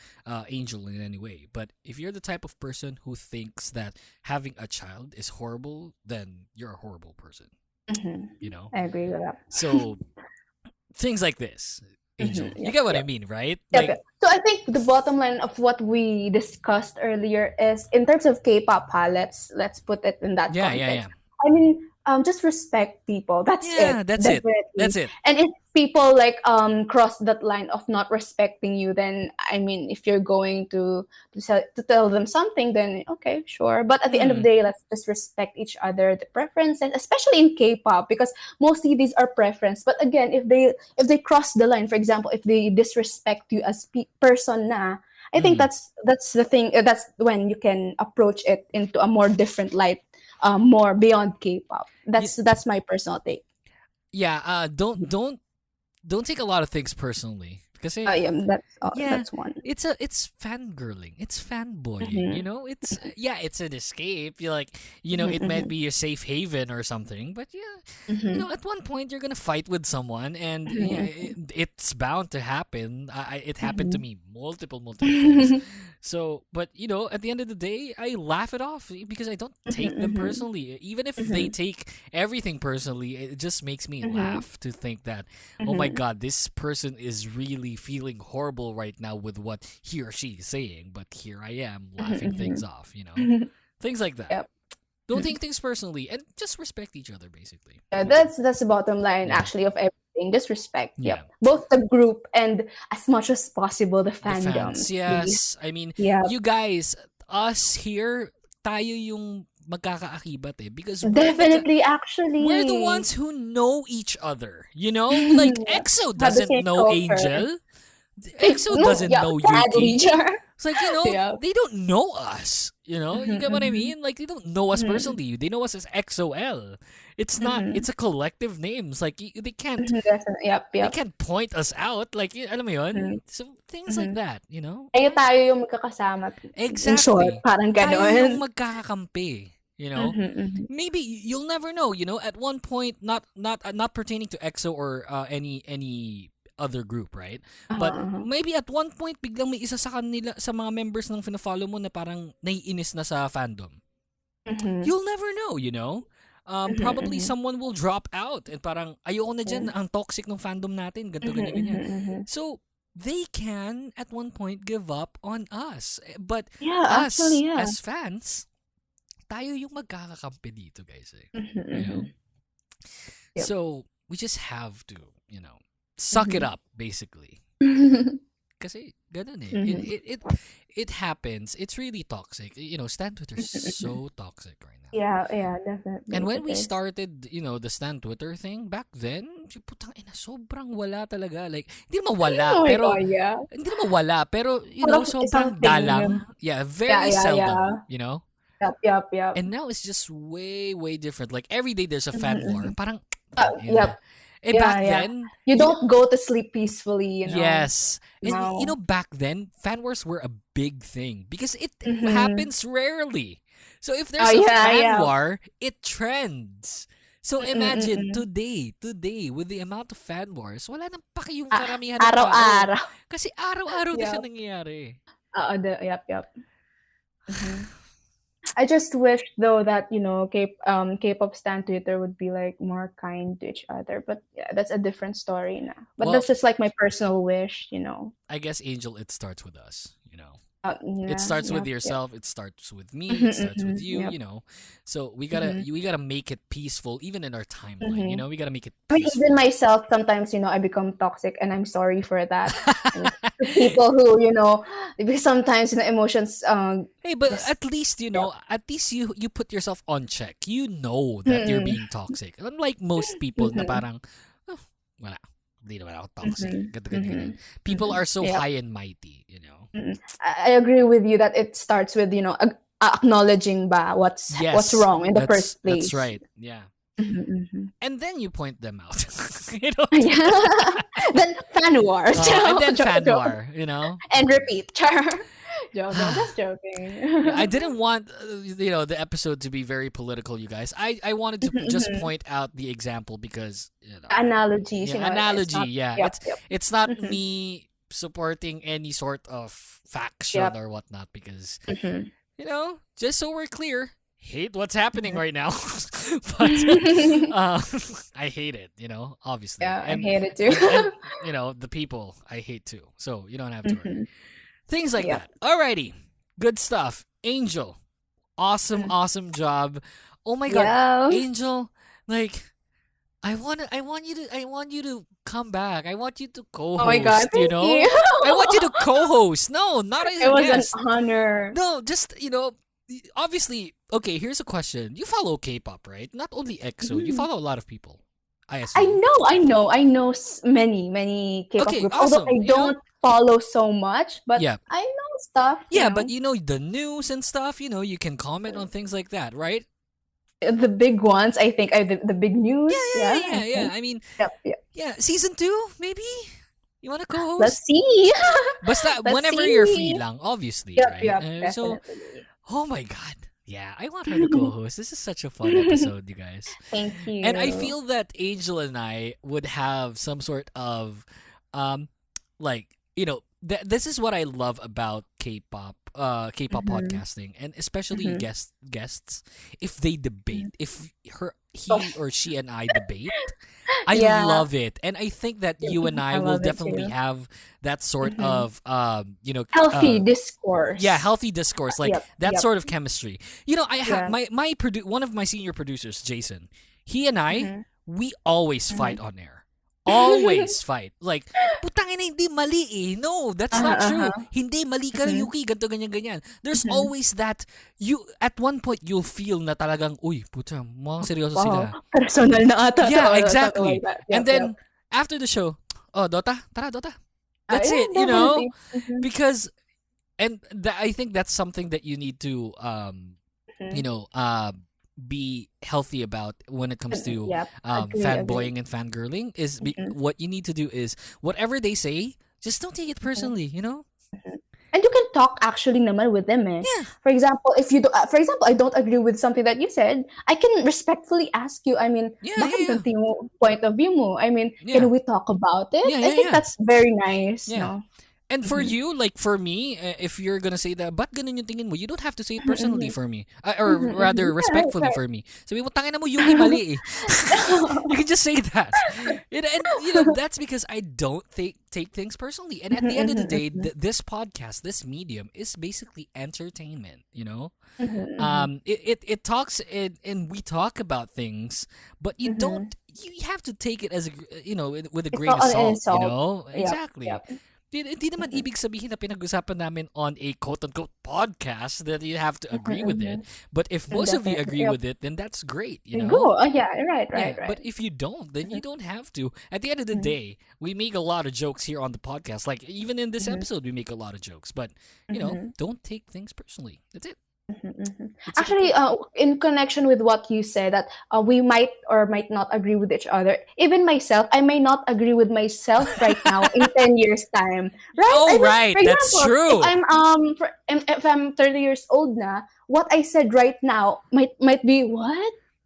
Angel in any way, but if you're the type of person who thinks that having a child is horrible, then you're a horrible person. I agree with that. So things like this, Angel, you get what I mean, right? So I think the bottom line of what we discussed earlier is, in terms of K-pop, let's put it in that context. I mean, just respect people. That's it. That's it. And if people like cross that line of not respecting you, then I mean, if you're going to tell them something, then okay, sure. But at the end of the day, let's just respect each other, the preferences, especially in K-pop, because mostly these are preference. But again, if they cross the line, for example, if they disrespect you as person na, I think that's the thing. That's when you can approach it into a more different light. More beyond K-pop. That's my personal take. Yeah. Don't take a lot of things personally, because that's one. It's fangirling. It's fanboying. It's an escape. You're like, it might be your safe haven or something, but at one point you're gonna fight with someone, and it's bound to happen. It happened to me multiple times. So, but at the end of the day, I laugh it off because I don't take them personally. Even if they take everything personally, it just makes me laugh to think that, oh my God, this person is really feeling horrible right now with what he or she is saying, but here I am laughing things off, things like that. Yep. Don't take things personally, and just respect each other, basically. Yeah, that's the bottom line actually of everything. Just respect. Yep. Both the group and, as much as possible, the fandom. Fans, yes. I mean, you guys, us here, tayo yung magkakaakibat because definitely actually we're the ones who know each other. Like EXO doesn't know Angel. EXO doesn't know Yuuki. It's like, Yeah. they don't know us. You get what I mean? Like, they don't know us personally. They know us as EXO-L. It's not. It's a collective name. It's like they can't. Definitely. Yep. They can't point us out. Like, alam mo yun? So things like that. Tayo yung magkakasama. In short, Exactly. parang Tayo ganon. yung magkakakampi. Maybe you'll never know. At one point, not pertaining to EXO or any other group, right? But maybe at one point biglang may isa sa kanila sa mga members ng fina-follow mo na parang naiinis na sa fandom. You'll never know. Probably someone will drop out and parang ayoko na dyan, ang toxic ng fandom natin, ganito ganyan. So they can at one point give up on us. But us as fans, tayo yung magkakakampi dito, guys. Yep. So we just have to, suck it up, basically. Kasi ganun eh. It happens. It's really toxic. Stan Twitter is so toxic right now. Yeah, definitely. And when we started, the Stan Twitter thing, back then, putang ina, sobrang wala talaga. Like, hindi naman wala, pero, hindi naman wala, pero, sobrang dalang. Yeah, very seldom, Yep. And now it's just way, way different. Like, every day there's a fan war. Parang, Yep. And back then, you don't go to sleep peacefully, Yes. And No. back then, fan wars were a big thing because it happens rarely. So if there's a fan war, it trends. So imagine today with the amount of fan wars, wala nang paki yung karamihan ng tao. Araw-araw. Kasi araw-araw na siya nangyayari. Yep. I just wish though that K-pop stan Twitter would be like more kind to each other, but yeah, that's a different story now. But that's just like my personal wish, I guess Angel, it starts with us. Yeah, It starts with yeah. yourself. It starts with me. It starts with you. Yep. So we gotta make it peaceful, even in our timeline. We gotta make it I mean, peaceful. even myself, sometimes, I become toxic and I'm sorry for that. And to people who, because sometimes, emotions, Hey, but at least at least you put yourself on check. You know that you're being toxic. Unlike most people, na parang, wala. Hindi naman ako toxic. Ganyan. People are so high and mighty. I agree with you that it starts with, acknowledging what's wrong in the first place. That's right. Yeah. And then you point them out. Then fan war. And then fan Joke. war, And repeat. Joke, I'm just joking. I didn't want the episode to be very political, you guys. I wanted to just point out the example because Analogies. analogy. It's not Mhm. me supporting any sort of faction or whatnot because just so we're clear, hate what's happening right now. But I hate it, obviously. Yeah, and, I hate it too. and, the people I hate too. So you don't have to worry. Things like Yeah. that. Alrighty. Good stuff. Angel. Awesome job. Oh my god. Yeah. Angel, like I want you to come back. I want you to co-host, Oh my god, thank you. I want you to co-host. No, not as It a was guest. an honor. No, just obviously. Okay, here's a question. You follow K-pop, right? Not only EXO. You follow a lot of people. I assume. I know many K-pop Okay, groups. awesome. Although I don't follow so much, but Yeah. I know stuff. Yeah, but the news and stuff. You can comment on things like that, right? the big ones, I think, are the big news. Yeah. I mean, Yep. season 2, maybe. You want to co-host? Let's see. Basta Let's whenever you're see. free lang, obviously, Yep, right? yep, So, definitely. oh my god. Yeah, I want her to co-host. This is such a fun episode, you guys. Thank you. And I feel that Angel and I would have some sort of this is what I love about K-pop podcasting, and especially guests if they debate, if he or she and I debate, I Yeah. love it. And I think that you and I I will love it definitely too. have that sort of Healthy discourse. yeah, healthy discourse, like Yep, that yep. sort of chemistry. I have Yeah. one of my senior producers, Jason. He and I, we always fight on air. Always fight. Like, putang ina, hindi mali eh. No, that's not true. Hindi mali ka, Yuuki, ganto ganyan. There's always that, at one point, you'll feel na talagang, uy, puta, mukhang seryoso sila. Wow. Personal na ata. Yeah, Something exactly. like that. And Yep, then, yep. after the show, oh, Dota, tara, Dota. That's Yeah, it, you know? definitely. Because And I think that's something that you need to Mhm. you know, be healthy about when it comes to Yep. Agree. fanboying and fangirling. Mhm. What you need to do is whatever they say, just don't take it personally. You know? Mhm. And you can talk actually naman with them, eh. Yeah. For example, if you do, for example, I don't agree with something that you said, I can respectfully ask you, I mean, Yeah, bakit yeah, ganito yung point of view mo? I mean, yeah, can we talk about it? yeah, I yeah, think yeah, that's very nice, yeah. no? And for Mhm. you, like for me, if you're gonna say that, but ganun yung tingin mo, you don't have to say it Mhm, personally mhm. for me. Or Mhm, rather, mhm. Yeah, right, respectfully right. for me. Sabi mo, tangina mo, Yuki mali eh. You can just say that. And you know, that's because I don't take things personally. And at Mhm, the end of the mhm, day, mhm. this podcast, this medium is basically entertainment, you know? Mhm, mhm. It talks and we talk about things, but you Mhm. don't you have to take it as you know, with a It's grain not of an salt, you insult. know? Yep, Exactly. yep. Hindi naman Mhm. ibig sabihin na pinag-usapan namin on a quote-unquote podcast that you have to Mhm, agree with it. mhm. But if most of you Definitely. agree Yep. with it, then that's great, you You know? go. Yeah, right, right, Yeah, right. but if you don't, then you Mhm, don't have to. At the end of the mhm, day, we make a lot of jokes here on the podcast. Like, even in this mhm, episode, we make a lot of jokes. But, you know, mhm. don't take things personally. That's it. Mhm, mhm. It's super Actually, important. in connection with what you said, that we might or might not agree with each other. Even myself, I may not agree with myself right now in 10 years time, right? I Oh, mean, right. for That's example, true. if I'm 30 years old na, what I said right now might be what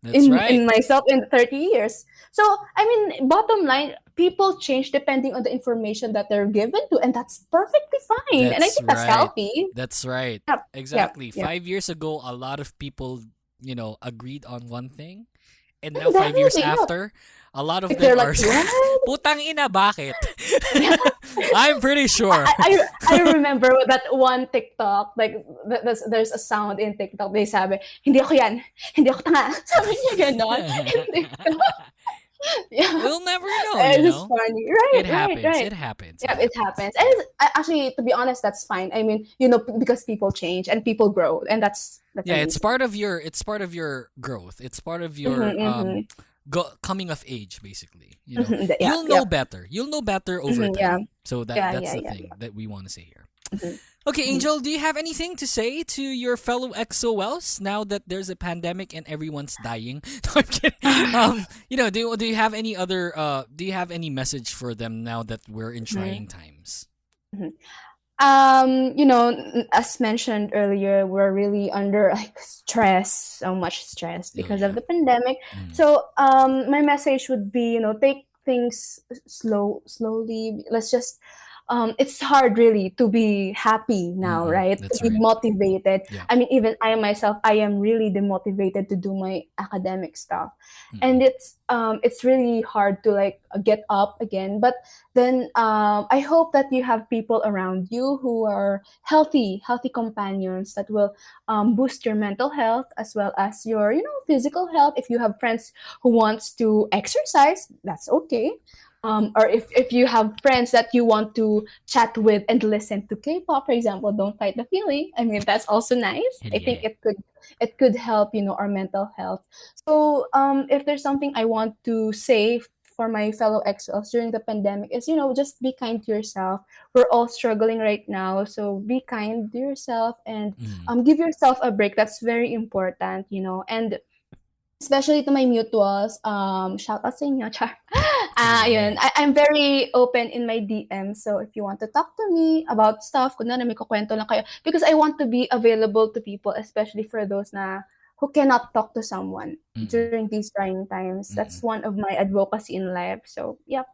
That's right. in myself in 30 years. So I mean, bottom line, people change depending on the information that they're given to, and that's perfectly fine. And I That's think that's right. healthy. That's right. Yep, yep, Exactly. yep. 5 years ago, a lot of people, you know, agreed on one thing. And now, 5 years Definitely, yep. after, a lot of Like them they're like, are, what? putang ina, bakit? Yeah. I'm pretty sure. I remember that one TikTok, like there's a sound in TikTok, they sabi, hindi ako yan, hindi ako tanga. Sabi niya ganon in TikTok. Yeah. We'll never know, It's you just know? funny. Right, It right, happens. right. It happens. Yeah, it happens. And actually, to be honest, that's fine. I mean, because people change and people grow, and that's Yeah, it's amazing. part of your growth. It's part of your Mhm, mhm. coming of age, basically. You know, Mhm, yeah, you'll know yeah. better. You'll know better over Mhm, yeah. time. So Yeah, that's yeah, the yeah, thing that we want to say here. Mhm. Okay, Mhm. Angel, do you have anything to say to your fellow EXO-Ls now that there's a pandemic and everyone's dying? No, I'm kidding. You know, do you have any other do you have any message for them now that we're in trying times? Mhm. As mentioned earlier, we're really under like stress, so much stress Oh because yeah. of the pandemic. Mm. So, my message would be, take things slowly. Let's just, it's hard really to be happy now, right? To That's be right. motivated. Yeah. I mean, even I myself, I am really demotivated to do my academic stuff, Mm. and it's really hard to like get up again. But then I hope that you have people around you who are healthy companions that will boost your mental health as well as your physical health. If you have friends who wants to exercise, that's okay. Or if you have friends that you want to chat with and listen to K-pop, for example, don't fight the feeling. I mean, that's also nice. Hell I think yeah. it could help our mental health. So if there's something I want to say for my fellow XLs during the pandemic is, just be kind to yourself. We're all struggling right now, so be kind to yourself and Mm. give yourself a break. That's very important, and especially to my mutuals, shout out sa inyo, char. Yun, Yeah. I'm very open in my DM. So if you want to talk to me about stuff, kunwari may kukwento lang kayo, because I want to be available to people, especially for those who cannot talk to someone Mm-mm. during these trying times. That's one of my advocacy in life. So yeah,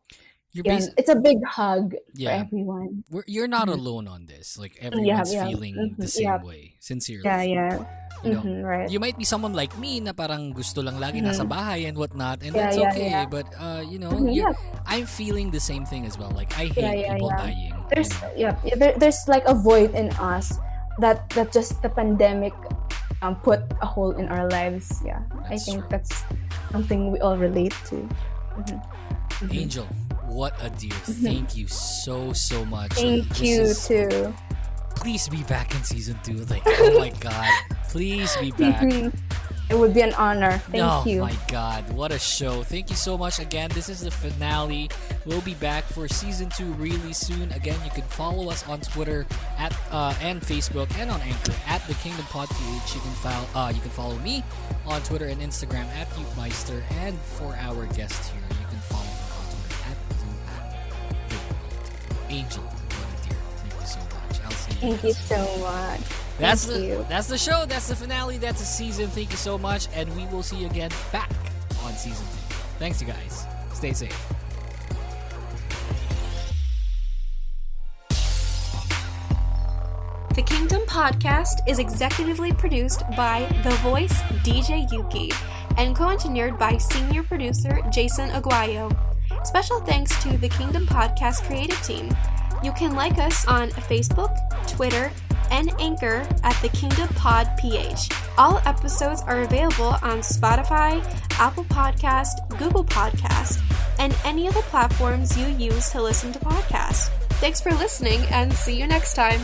You're yun. basi- It's a big hug for Yeah. everyone. You're not Mhm. alone on this. Like Yeah, everyone's yeah. feeling the Mhm, same yeah. way. Sincerely. Yeah. You know, Right. you might be someone like me na parang gusto lang lagi nasa Mhm. bahay and whatnot, and Yeah, that's yeah, okay. yeah. But Mhm, yeah. I'm feeling the same thing as well. Like I Yeah, hate yeah, people yeah. dying. There's you know? there's like a void in us that just the pandemic put a hole in our lives. Yeah, I That's think true. that's something we all relate to. Mhm. Mhm. Angel, what a dear. Thank you so much. Thank This you is- too. Please be back in season 2. Like, oh my god. Please be back. Mhm. It would be an honor. Thank Oh you. my god, what a show. Thank you so much again. This is the finale. We'll be back for season 2 really soon. Again, you can follow us on Twitter at and Facebook and on Anchor at The Kingdom Pod PH. You can follow me on Twitter and Instagram at Yuukmeister. And for our guest here, you can follow her on Twitter at Luhan. Angel, dear. Thank you so much. I'll see you. Thank you so much. That's Thank you. that's the show. That's the finale. That's the season. Thank you so much, and we will see you again back on season 2. Thanks, you guys. Stay safe. The Kingdom Podcast is executively produced by The Voice DJ Yuuki and co-engineered by senior producer Jason Aguayo. Special thanks to the Kingdom Podcast creative team. You can like us on Facebook, Twitter, and Anchor at The Kingdom Pod PH. All episodes are available on Spotify, Apple Podcast, Google Podcast, and any of the platforms you use to listen to podcasts. Thanks for listening and see you next time.